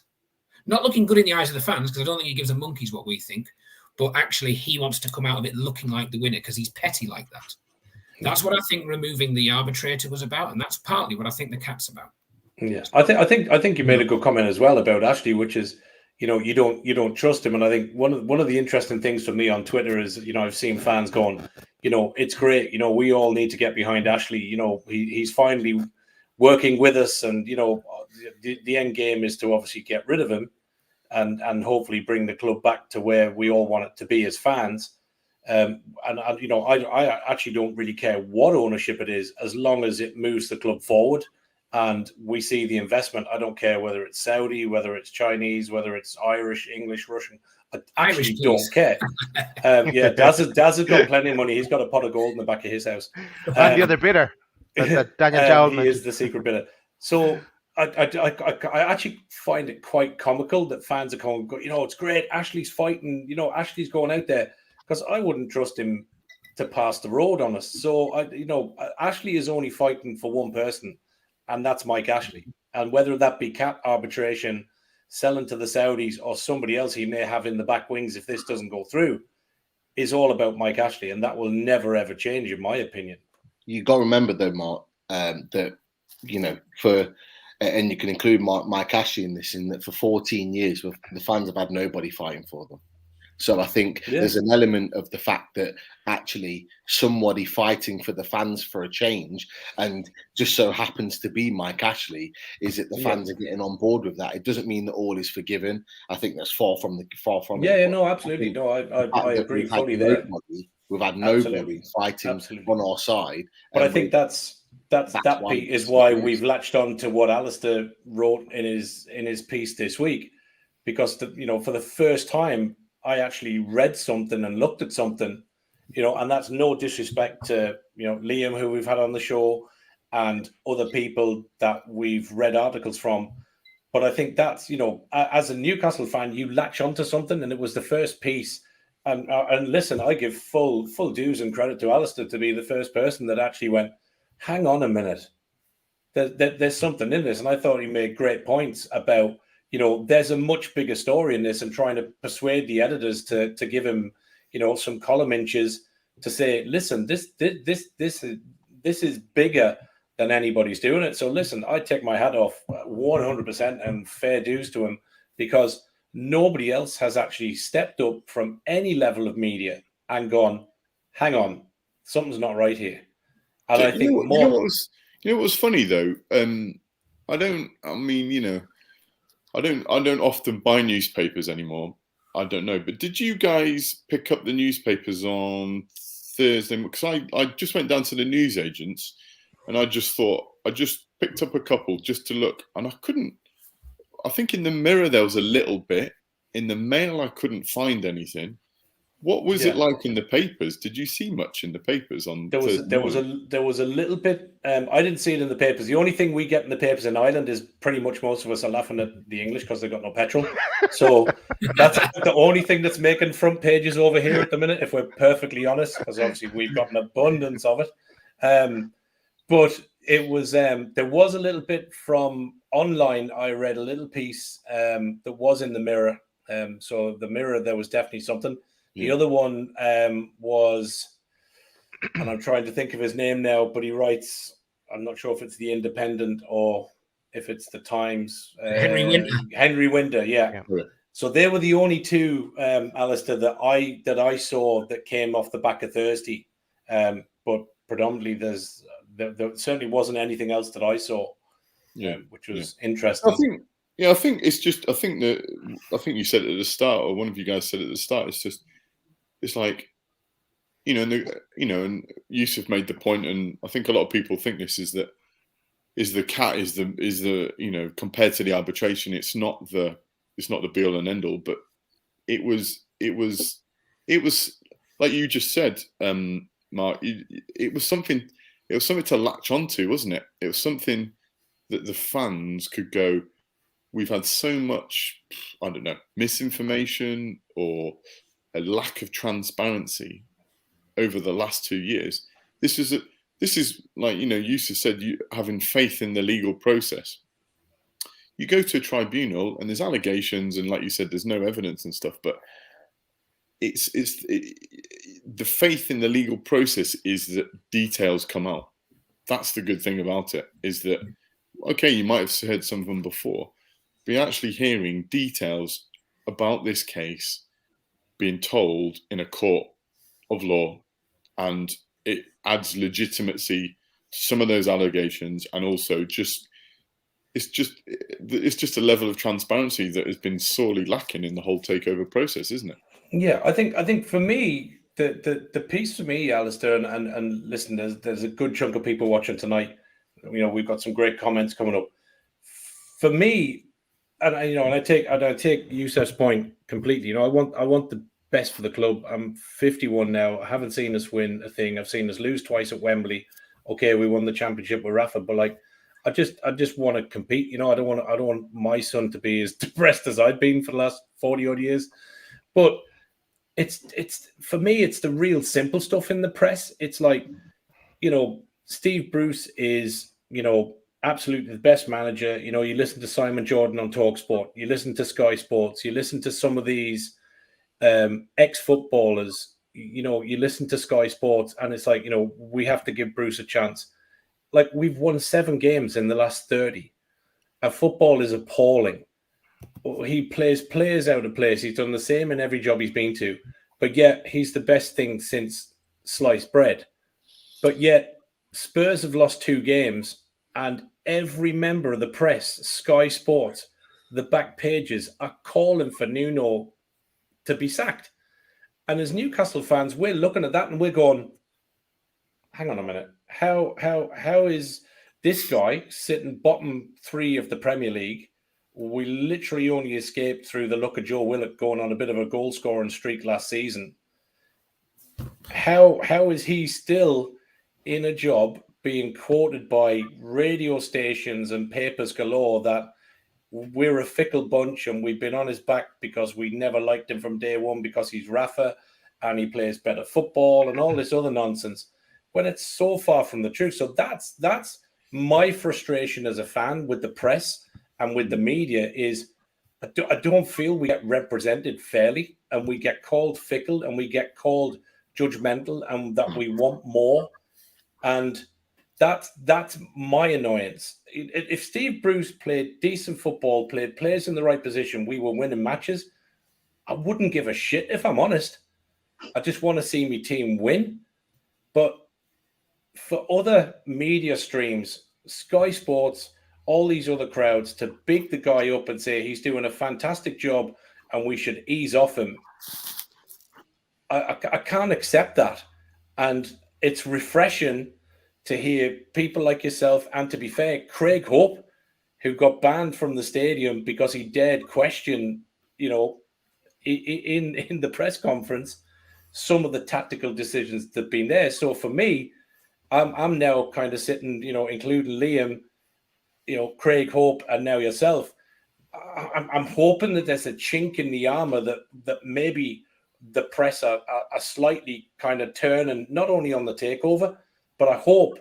Not looking good in the eyes of the fans, because I don't think he gives a monkey's what we think, but actually he wants to come out of it looking like the winner because he's petty like that. That's what I think removing the arbitrator was about, and that's partly what I think the Cat's about. Yeah, I think you made a good comment as well about Ashley, which is, you don't trust him, and I think one of the interesting things for me on Twitter is, I've seen fans going, it's great, we all need to get behind Ashley, he's finally working with us, and the end game is to obviously get rid of him and hopefully bring the club back to where we all want it to be as fans. I actually don't really care what ownership it is, as long as it moves the club forward and we see the investment. I don't care whether it's Saudi, whether it's Chinese, whether it's Irish, English, Russian. I actually don't care. Daz has got plenty of money. He's got a pot of gold in the back of his house. And the other bidder, Daniel he is the secret bidder. So I actually find it quite comical that fans are going, it's great. Ashley's fighting. Ashley's going out there, because I wouldn't trust him to pass the road on us. So Ashley is only fighting for one person, and that's Mike Ashley. And whether that be Cat arbitration, selling to the Saudis, or somebody else he may have in the back wings if this doesn't go through, is all about Mike Ashley, and that will never ever change, in my opinion. You got to remember though, Mark, that and you can include Mike Ashley in this, in that for 14 years the fans have had nobody fighting for them. So I think there's an element of the fact that actually somebody fighting for the fans for a change, and just so happens to be Mike Ashley, is that the fans are getting on board with that. It doesn't mean that all is forgiven. I think that's far from it. No, absolutely. No, I agree fully there. We've had nobody fighting on our side. But I think that is why we've latched on to what Alistair wrote in his piece this week, because for the first time I actually read something and looked at something, and that's no disrespect to Liam, who we've had on the show, and other people that we've read articles from. But I think that's, as a Newcastle fan, you latch onto something, and it was the first piece. And listen, I give full dues and credit to Alistair to be the first person that actually went, hang on a minute, there's something in this. And I thought he made great points about, there's a much bigger story in this, and trying to persuade the editors to give him, some column inches to say, listen, this is bigger than anybody's doing it. So listen, I take my hat off 100% and fair dues to him, because nobody else has actually stepped up from any level of media and gone, hang on, something's not right here. And I think what was funny though? I don't often buy newspapers anymore. I don't know, but did you guys pick up the newspapers on Thursday? Because I just went down to the newsagents, and I just picked up a couple just to look, and I couldn't. I think in the Mirror there was a little bit. In the Mail I couldn't find anything. What was it like in the papers? Did you see much in the papers on? There was a little bit. I didn't see it in the papers. The only thing we get in the papers in Ireland is pretty much most of us are laughing at the English because they've got no petrol. So that's the only thing that's making front pages over here at the minute, if we're perfectly honest, because obviously we've got an abundance of it. But it was there was a little bit from online. I read a little piece that was in the Mirror. So the Mirror, there was definitely something. The other one was, and I'm trying to think of his name now, but he writes, I'm not sure if it's the Independent or if it's the Times. Henry Winter. Henry Winter, yeah. So they were the only two, Alistair, that I saw that came off the back of Thursday. But predominantly, there certainly wasn't anything else that I saw, which was interesting. I think it's just. I think you said it at the start, or one of you guys said it at the start. It's like, and Yousef made the point, and I think a lot of people think this is the compared to the arbitration, it's not the be all and end all, but it was like you just said, Mark. It was something to latch onto, wasn't it? It was something that the fans could go, we've had so much, I don't know, misinformation or a lack of transparency over the last 2 years. This is like, Yousef said, you having faith in the legal process. You go to a tribunal and there's allegations, and like you said, there's no evidence and stuff, but the faith in the legal process is that details come out. That's the good thing about it, is that, okay, you might have heard some of them before, but you're actually hearing details about this case being told in a court of law, and it adds legitimacy to some of those allegations, and also it's just a level of transparency that has been sorely lacking in the whole takeover process, isn't it? Yeah, I think for me, the piece for me, Alistair, and listen, there's a good chunk of people watching tonight. We've got some great comments coming up. For me, and I take Yousef's point completely. I want the best for the club. I'm 51 now. I haven't seen us win a thing. I've seen us lose twice at Wembley. Okay, we won the championship with Rafa, but like, I just want to compete. I don't want my son to be as depressed as I've been for the last 40 odd years. But it's for me, it's the real simple stuff in the press. It's like, Steve Bruce is, absolutely the best manager. You listen to Simon Jordan on TalkSport, you listen to Sky Sports, you listen to some of these ex-footballers, you listen to Sky Sports, and it's like, we have to give Bruce a chance. Like, we've won 7 games in the last 30. Our football is appalling. He plays players out of place. He's done the same in every job he's been to, but yet he's the best thing since sliced bread. But yet Spurs have lost 2 games, and every member of the press, Sky Sports, the back pages are calling for Nuno to be sacked. And as Newcastle fans, we're looking at that and we're going, hang on a minute. How is this guy sitting bottom 3 of the Premier League? We literally only escaped through the luck of Joe Willock going on a bit of a goal scoring streak last season. How is he still in a job being quoted by radio stations and papers galore that we're a fickle bunch and we've been on his back because we never liked him from day one because he's Rafa and he plays better football and all this other nonsense, when it's so far from the truth? So that's my frustration as a fan with the press and with the media, is I don't feel we get represented fairly, and we get called fickle and we get called judgmental, and that we want more. And that's my annoyance. If Steve Bruce played decent football, played players in the right position, we were winning matches, I wouldn't give a shit, if I'm honest. I just want to see my team win. But for other media streams, Sky Sports, all these other crowds, to big the guy up and say he's doing a fantastic job and we should ease off him, I can't accept that. And it's refreshing to hear people like yourself, and to be fair, Craig Hope, who got banned from the stadium because he dared question, in the press conference, some of the tactical decisions that have been there. So for me, I'm now kind of sitting, including Liam, Craig Hope, and now yourself. I'm hoping that there's a chink in the armor that maybe the press are slightly kind of turning, not only on the takeover, but I hope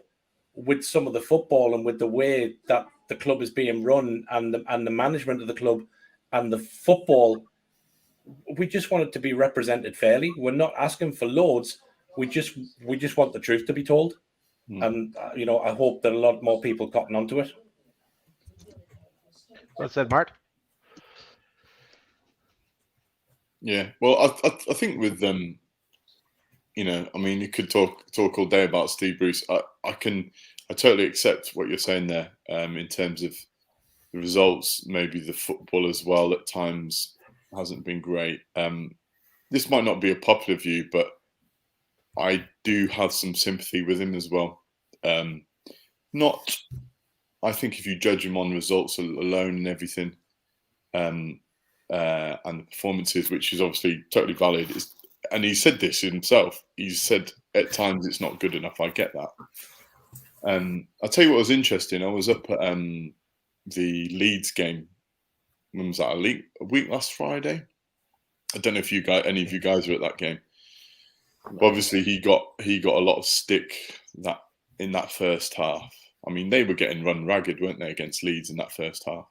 with some of the football and with the way that the club is being run and the management of the club and the football, we just want it to be represented fairly. We're not asking for loads. We just want the truth to be told. And, I hope that a lot more people cotton onto it. Well said, Mark. Yeah, well, I think with them, you know, I mean, you could talk all day about Steve Bruce. I totally accept what you're saying there. In terms of the results, maybe the football as well at times hasn't been great. This might not be a popular view, but I do have some sympathy with him as well. Not, I think if you judge him on results alone and everything, and the performances, which is obviously totally valid, and he said this himself. He said at times it's not good enough. I get that. I'll tell you what was interesting. I was up at the Leeds game. When was that? A week last Friday. I don't know if any of you guys were at that game. But obviously, he got a lot of stick in that first half. I mean, they were getting run ragged, weren't they, against Leeds in that first half?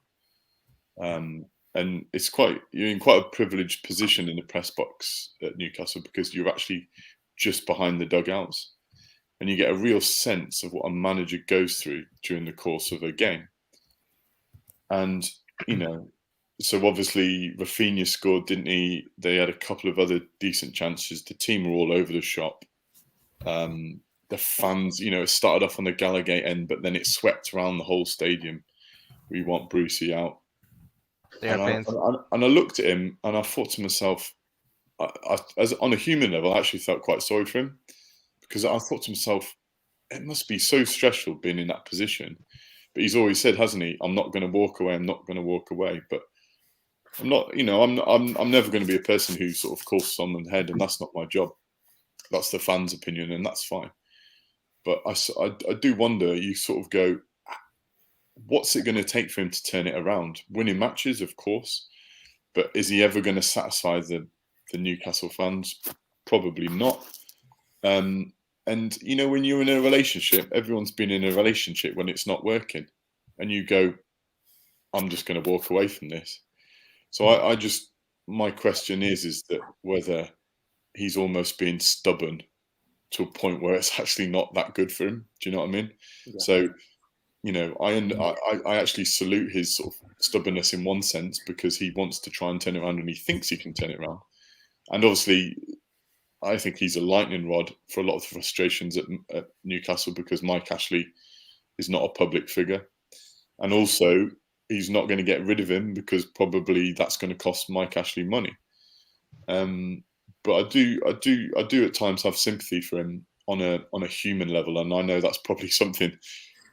And you're in quite a privileged position in the press box at Newcastle because you're actually just behind the dugouts, and you get a real sense of what a manager goes through during the course of a game. And you know, so obviously Rafinha scored, didn't he? They had a couple of other decent chances. The team were all over the shop. The fans, you know, it started off on the Gallagher end, but then it swept around the whole stadium. We want Brucey out. And I looked at him and I thought to myself, as on a human level, I actually felt quite sorry for him, because I thought to myself, it must be so stressful being in that position. But he's always said, hasn't he? I'm not going to walk away. I'm not going to walk away. But I'm not, you know, I'm never going to be a person who sort of calls someone's head, and that's not my job. That's the fans' opinion, and that's fine. But I do wonder. You sort of go, what's it going to take for him to turn it around? Winning matches, of course, but is he ever going to satisfy the Newcastle fans? Probably not. And you know, when you're in a relationship, everyone's been in a relationship when it's not working, and you go, I'm just going to walk away from this. So my question is that whether he's almost being stubborn to a point where it's actually not that good for him. Do you know what I mean? Yeah. So, you know, I actually salute his sort of stubbornness in one sense, because he wants to try and turn it around, and he thinks he can turn it around. And obviously, I think he's a lightning rod for a lot of the frustrations at Newcastle, because Mike Ashley is not a public figure. And also, he's not going to get rid of him, because probably that's going to cost Mike Ashley money. But I do at times have sympathy for him on a human level, and I know that's probably something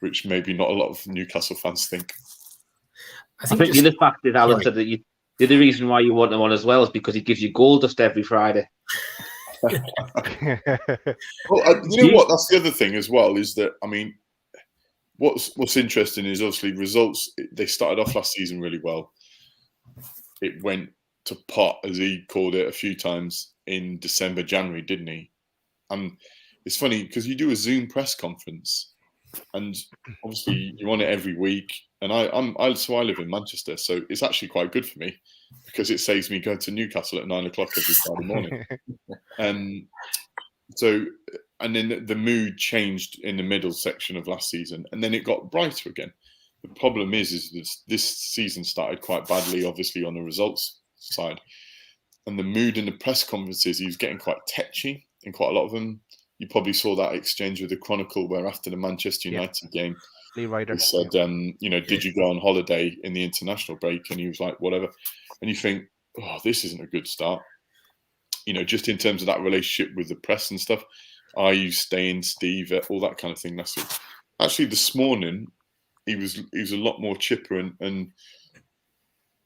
which maybe not a lot of Newcastle fans think. I think the fact is, Alistair, that the other reason why you want him on as well is because he gives you goal dust every Friday. Well, you know what? That's the other thing as well, is that, I mean, what's interesting is obviously results. They started off last season really well. It went to pot, as he called it, a few times in December, January, didn't he? And it's funny because you do a Zoom press conference, and obviously you're on it every week. And I live in Manchester, so it's actually quite good for me, because it saves me going to Newcastle at 9 o'clock every Friday morning. So, and then the mood changed in the middle section of last season, and then it got brighter again. The problem is this season started quite badly, obviously on the results side, and the mood in the press conferences, he was getting quite tetchy in quite a lot of them. You probably saw that exchange with the Chronicle, where after the Manchester United game, he said, you know, did you go on holiday in the international break? And he was like, whatever. And you think, oh, this isn't a good start. You know, just in terms of that relationship with the press and stuff. Are you staying, Steve? All that kind of thing. That's it. Actually, this morning, he was a lot more chipper, and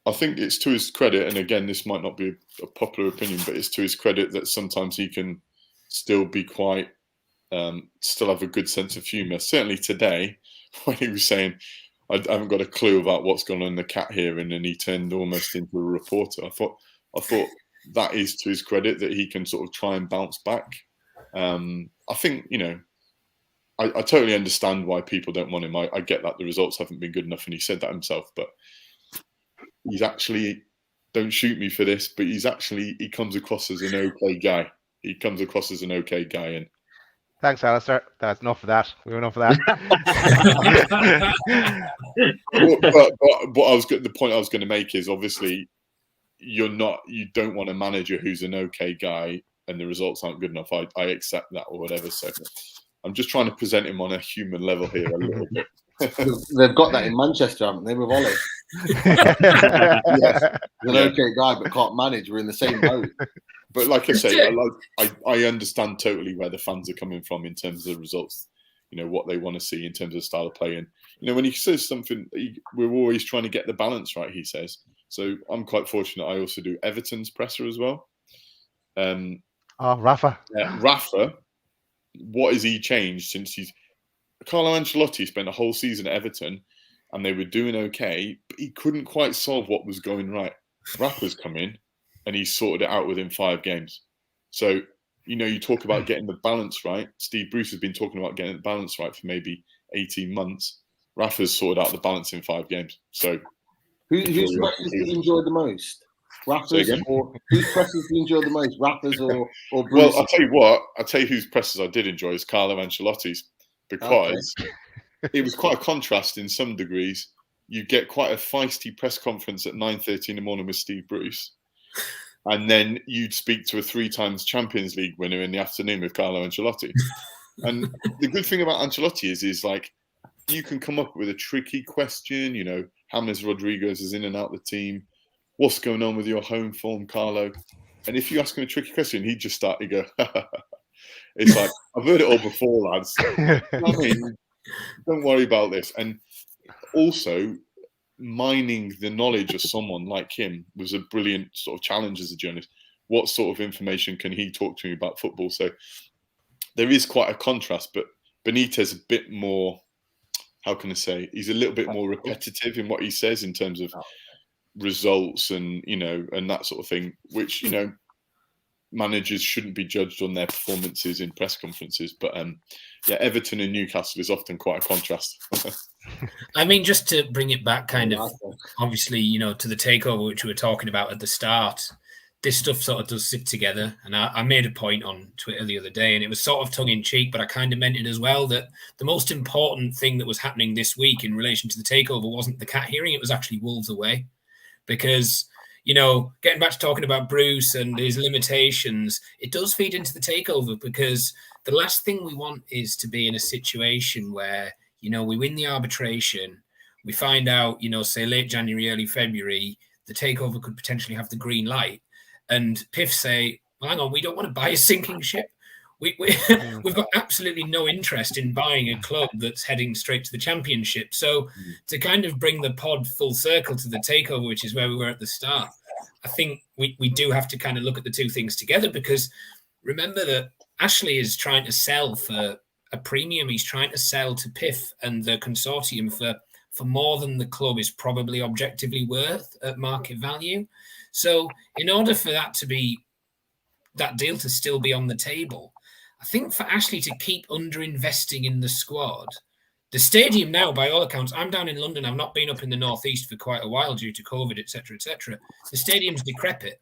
I think it's to his credit. And again, this might not be a popular opinion, but it's to his credit that sometimes he can still be quite, still have a good sense of humour. Certainly today, when he was saying, I haven't got a clue about what's going on in the cat hearing, and he turned almost into a reporter. I thought that is to his credit, that he can sort of try and bounce back. I think, you know, I totally understand why people don't want him. I get that the results haven't been good enough, and he said that himself, but he's actually, don't shoot me for this, but he comes across as an okay guy. He comes across as an okay guy. And thanks, Alistair. That's enough of that. We have enough of that. but the point I was going to make is, obviously, you don't want a manager who's an okay guy and the results aren't good enough. I accept that or whatever. So I'm just trying to present him on a human level here a little bit. They've got that in Manchester, haven't they, with Ollie? Yes, he's an okay guy but can't manage. We're in the same boat. But like I say, I understand totally where the fans are coming from in terms of the results. What they want to see in terms of style of play. And when he says something, we're always trying to get the balance right, he says. So I'm quite fortunate. I also do Everton's presser as well. Rafa. Rafa, what has he changed since Carlo Ancelotti spent a whole season at Everton and they were doing okay, but he couldn't quite solve what was going right. Rafa's come in and he's sorted it out within 5 games. So, you talk about getting the balance right. Steve Bruce has been talking about getting the balance right for maybe 18 months. Rafa's sorted out the balance in 5 games. So, whose presses do you enjoy the most? Rafa's or whose presses do you enjoy the most? Rafa's or Bruce? Well, I'll tell you what. I'll tell you whose presses I did enjoy is Carlo Ancelotti's, because it was quite a contrast in some degrees. You get quite a feisty press conference at 9:30 in the morning with Steve Bruce. And then you'd speak to a 3-times Champions League winner in the afternoon with Carlo Ancelotti. And the good thing about Ancelotti is like, you can come up with a tricky question, James Rodriguez is in and out the team. What's going on with your home form, Carlo? And if you ask him a tricky question, he'd just start to go, it's like, I've heard it all before, lads. Don't worry about this. And also, mining the knowledge of someone like him was a brilliant sort of challenge as a journalist. What sort of information can he talk to me about football? So there is quite a contrast, but Benitez a bit more, how can I say, he's a little bit more repetitive in what he says in terms of results and, and that sort of thing, which, managers shouldn't be judged on their performances in press conferences. But Everton and Newcastle is often quite a contrast. I mean, just to bring it back obviously, to the takeover, which we were talking about at the start, this stuff sort of does sit together. And I made a point on Twitter the other day, and it was sort of tongue-in-cheek, but I kind of meant it as well, that the most important thing that was happening this week in relation to the takeover wasn't the cat hearing, it was actually Wolves away. Because, getting back to talking about Bruce and his limitations, it does feed into the takeover, because the last thing we want is to be in a situation where, we win the arbitration, we find out, say late January, early February, the takeover could potentially have the green light. And PIF say, well, hang on, we don't want to buy a sinking ship. We've got absolutely no interest in buying a club that's heading straight to the Championship. So to kind of bring the pod full circle to the takeover, which is where we were at the start, I think we do have to kind of look at the two things together, because remember that Ashley is trying to sell for a premium. He's trying to sell to PIF and the consortium for more than the club is probably objectively worth at market value. So in order for that deal to still be on the table, I think for Ashley to keep underinvesting in the squad, the stadium now, by all accounts, I'm down in London. I've not been up in the Northeast for quite a while due to COVID, etc., etc. The stadium's decrepit.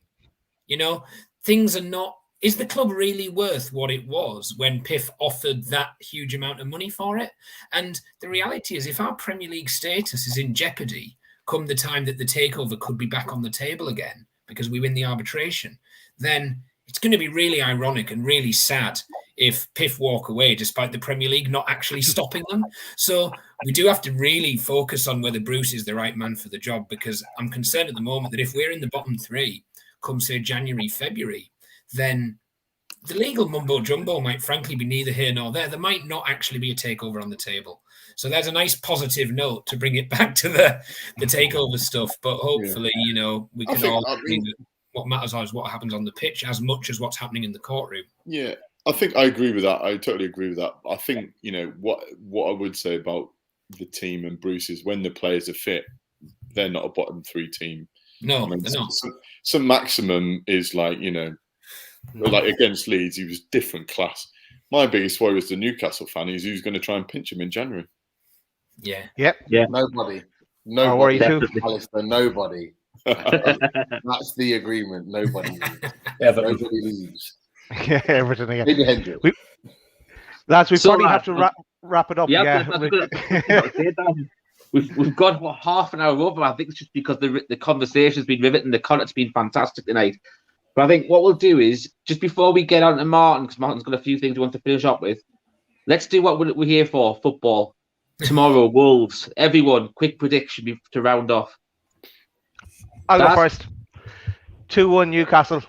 Things are not. Is the club really worth what it was when PIF offered that huge amount of money for it? And the reality is, if our Premier League status is in jeopardy come the time that the takeover could be back on the table again because we win the arbitration, then it's going to be really ironic and really sad if PIF walk away despite the Premier League not actually stopping them. So we do have to really focus on whether Bruce is the right man for the job, because I'm concerned at the moment that if we're in the bottom 3 come, say, January, February, then the legal mumbo-jumbo might frankly be neither here nor there. There might not actually be a takeover on the table. So there's a nice positive note to bring it back to the takeover stuff. But hopefully, we can all agree that what matters is what happens on the pitch as much as what's happening in the courtroom. Yeah, I think I agree with that. I totally agree with that. I think, what I would say about the team and Bruce is when the players are fit, they're not a bottom 3 team. No, they're not. Some maximum is like, like against Leeds, he was different class. My biggest worry as the Newcastle fan is who's going to try and pinch him in January. Yeah. Yep. Yeah. Nobody. Alistair, nobody. That's the agreement. Nobody leaves. Yeah, everything again. Maybe Hendrick. Lads, we probably have to wrap it up. Yeah. we've got half an hour over. I think it's just because the conversation's been riveting, the content's been fantastic tonight. But I think what we'll do is, just before we get on to Martin, because Martin's got a few things we want to finish up with, let's do what we're here for, football. Tomorrow, Wolves. Everyone, quick prediction to round off. I'll go first. 2-1 Newcastle.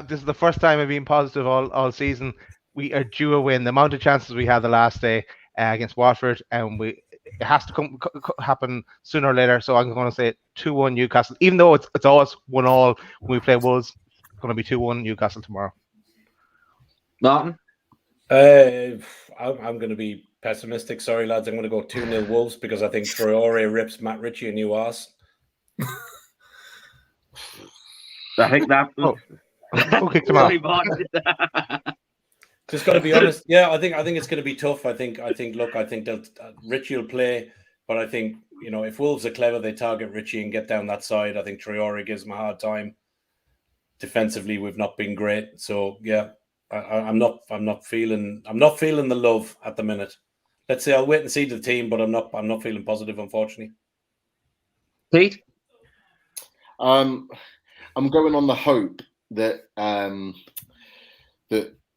This is the first time I've been positive all season. We are due a win. The amount of chances we had the last day against Watford, and it has to happen sooner or later. So I'm going to say 2-1 Newcastle. Even though it's always 1-1 when we play Wolves, it's going to be 2-1 Newcastle tomorrow. Martin? I'm going to be pessimistic. Sorry, lads. I'm going to go 2-0 Wolves because I think Traore rips Matt Ritchie a new arse. I think that. Who kicked him out? Just got to be honest. Yeah, I think it's going to be tough. I think Ritchie will play, but I think if Wolves are clever, they target Ritchie and get down that side. I think Traore gives him a hard time. Defensively, we've not been great. So yeah, I'm not feeling the love at the minute. Let's say I'll wait and see the team, but I'm not feeling positive, unfortunately. Pete? I'm going on the hope that that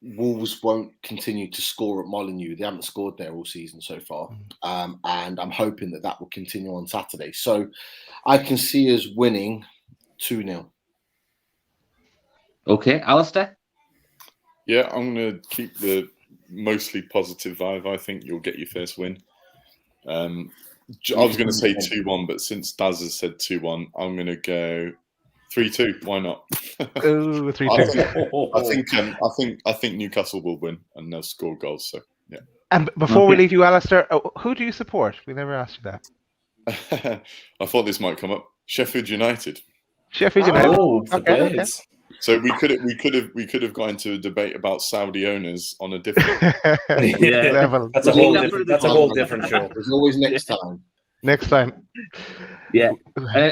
Wolves won't continue to score at Molineux. They haven't scored there all season so far, and I'm hoping that will continue on Saturday. So I can see us winning 2-0. Okay, Alistair? Yeah, I'm going to keep the mostly positive vibe. I think you'll get your first win. I was going to say 2-1, but since Daz has said 2-1, I'm going to go 3-2. Why not? 3-2. I think Newcastle will win and they'll score goals. So yeah. And before we leave you, Alistair, who do you support? We never asked you that. I thought this might come up. Sheffield United. Sheffield United. Oh, okay. So we could have got into a debate about Saudi owners on a different level. That's a whole different show. There's always next time. Next time. Yeah.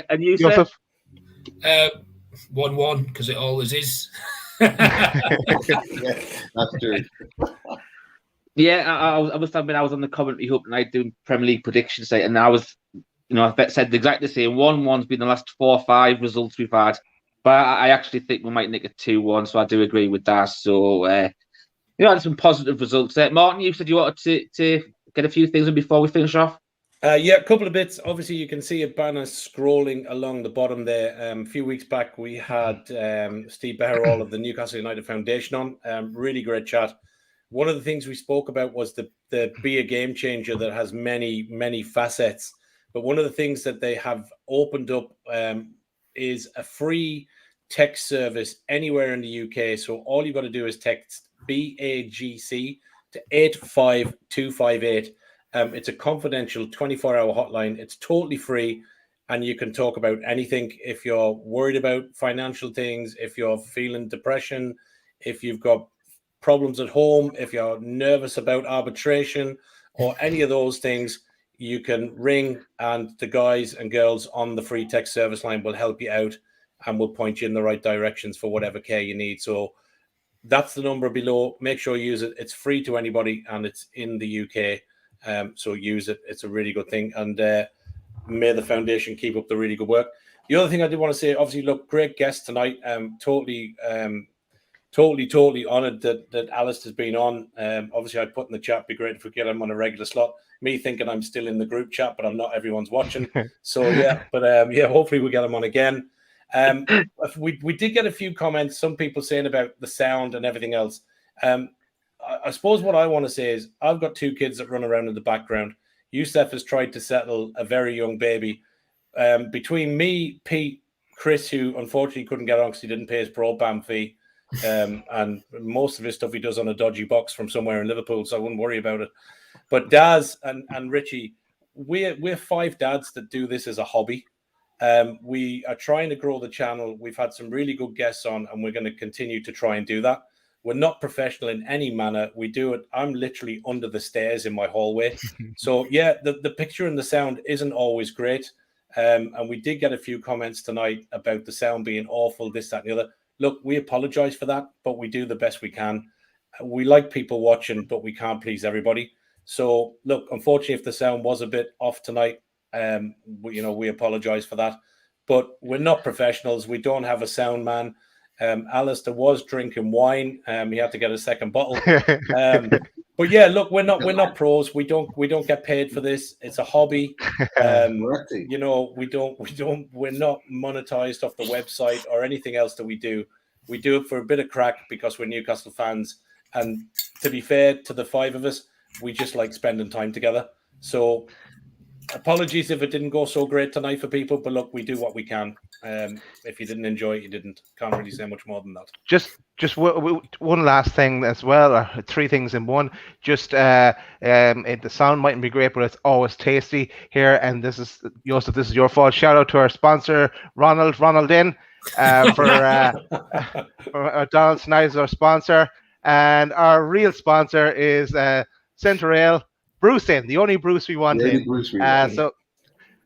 And you, Yousef? 1-1 because it always is. Yeah, that's true. Yeah, I was on the commentary hub tonight doing Premier League predictions, and I was, I said exactly the same. 1-1's been the last 4 or 5 results we've had. But I actually think we might nick a 2-1, so I do agree with that. So, had some positive results there. Martin, you said you wanted to get a few things in before we finish off? Yeah, a couple of bits. Obviously, you can see a banner scrolling along the bottom there. A few weeks back, we had Steve Beharall of the Newcastle United Foundation on. Really great chat. One of the things we spoke about was the be a game changer that has many, many facets. But one of the things that they have opened up is a free text service anywhere in the UK. So all you've got to do is text BAGC to 85258. It's a confidential 24-hour hotline. It's totally free, and you can talk about anything. If you're worried about financial things, if you're feeling depression, if you've got problems at home, if you're nervous about arbitration or any of those things, you can ring, and the guys and girls on the free text service line will help you out and will point you in the right directions for whatever care you need. So that's the number below. Make sure you use it. It's free to anybody, and it's in the UK. So use it. It's a really good thing. And may the foundation keep up the really good work. The other thing I did want to say, obviously, look, great guest tonight. Totally honoured that Alice has been on. Obviously, I'd put in the chat, be great if we get him on a regular slot. Me thinking I'm still in the group chat, but I'm not. Everyone's watching. So, yeah. But, hopefully we get him on again. We did get a few comments, some people saying about the sound and everything else. I suppose what I want to say is I've got 2 kids that run around in the background. Yousef has tried to settle a very young baby. Between me, Pete, Chris, who unfortunately couldn't get on because he didn't pay his broadband fee, and most of his stuff he does on a dodgy box from somewhere in Liverpool, so I wouldn't worry about it. But Daz and Richie, we're 5 dads that do this as a hobby. We are trying to grow the channel. We've had some really good guests on, and we're going to continue to try and do that. We're not professional in any manner. We do it. I'm literally under the stairs in my hallway. So, yeah, the picture and the sound isn't always great. And we did get a few comments tonight about the sound being awful, this, that, and the other. Look, we apologize for that, but we do the best we can. We like people watching, but we can't please everybody. So, look, unfortunately, if the sound was a bit off tonight, We apologise for that. But we're not professionals. We don't have a sound man. Alistair was drinking wine. He had to get a second bottle. But yeah, look, we're not pros. We don't get paid for this. It's a hobby. We're not monetized off the website or anything else that we do. We do it for a bit of crack because we're Newcastle fans. And to be fair to the five of us, we just like spending time together. So apologies if it didn't go so great tonight for people, but look, we do what we can. If you didn't enjoy it, you didn't. Can't really say much more than that. Just one last thing as well, or three things in one. Just the sound mightn't be great, but it's always tasty here. And this is Yousef. This is your fault. Shout out to our sponsor, Ronald in for Donald Snyder's our sponsor, and our real sponsor is Centre Ale. Bruce in, the only Bruce we want in. So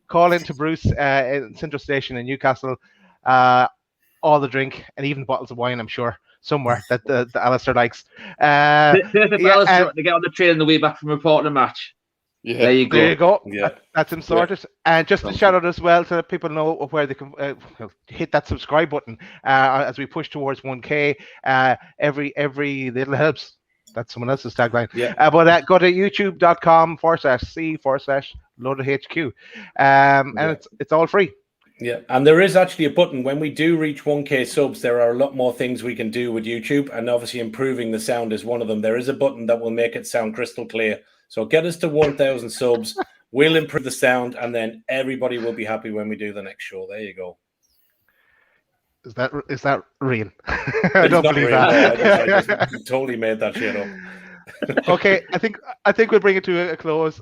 call into Bruce in Central Station in Newcastle. All the drink and even bottles of wine, I'm sure, somewhere that the Alistair likes. Alistair to get on the train on the way back from reporting a match. Yeah, there you go. Yeah, that's him sorted. Yeah. And just to shout out as well to people know where they can hit that subscribe button as we push towards 1K. Every little helps. That's someone else's tagline. Yeah. But go to youtube.com/c/loadedhq. And it's all free. Yeah. And there is actually a button when we do reach 1K subs. There are a lot more things we can do with YouTube, and obviously improving the sound is one of them. There is a button that will make it sound crystal clear. So get us to 1,000 subs. We'll improve the sound, and then everybody will be happy when we do the next show. There you go. Is that real? I don't believe real. That. I just totally made that shit up. Okay, I think we'll bring it to a close.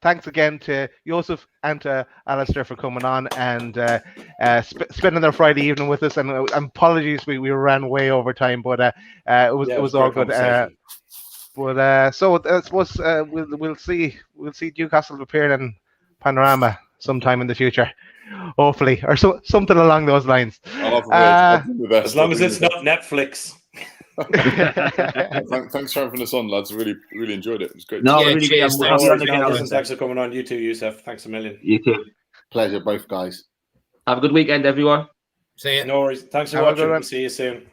Thanks again to Yousef and to Alistair for coming on and spending their Friday evening with us. And apologies, we ran way over time, but it was all good. So I suppose we'll see Newcastle appear in Panorama sometime in the future. Hopefully, or something along those lines. As long as it's not Netflix. Thanks for having us on, lads. Really enjoyed it. It was great. No, really cheers. Thanks for coming on. You too, Yousef. Thanks a million. You too. Pleasure, both guys. Have a good weekend, everyone. See you. No worries. Thanks for watching. See you soon.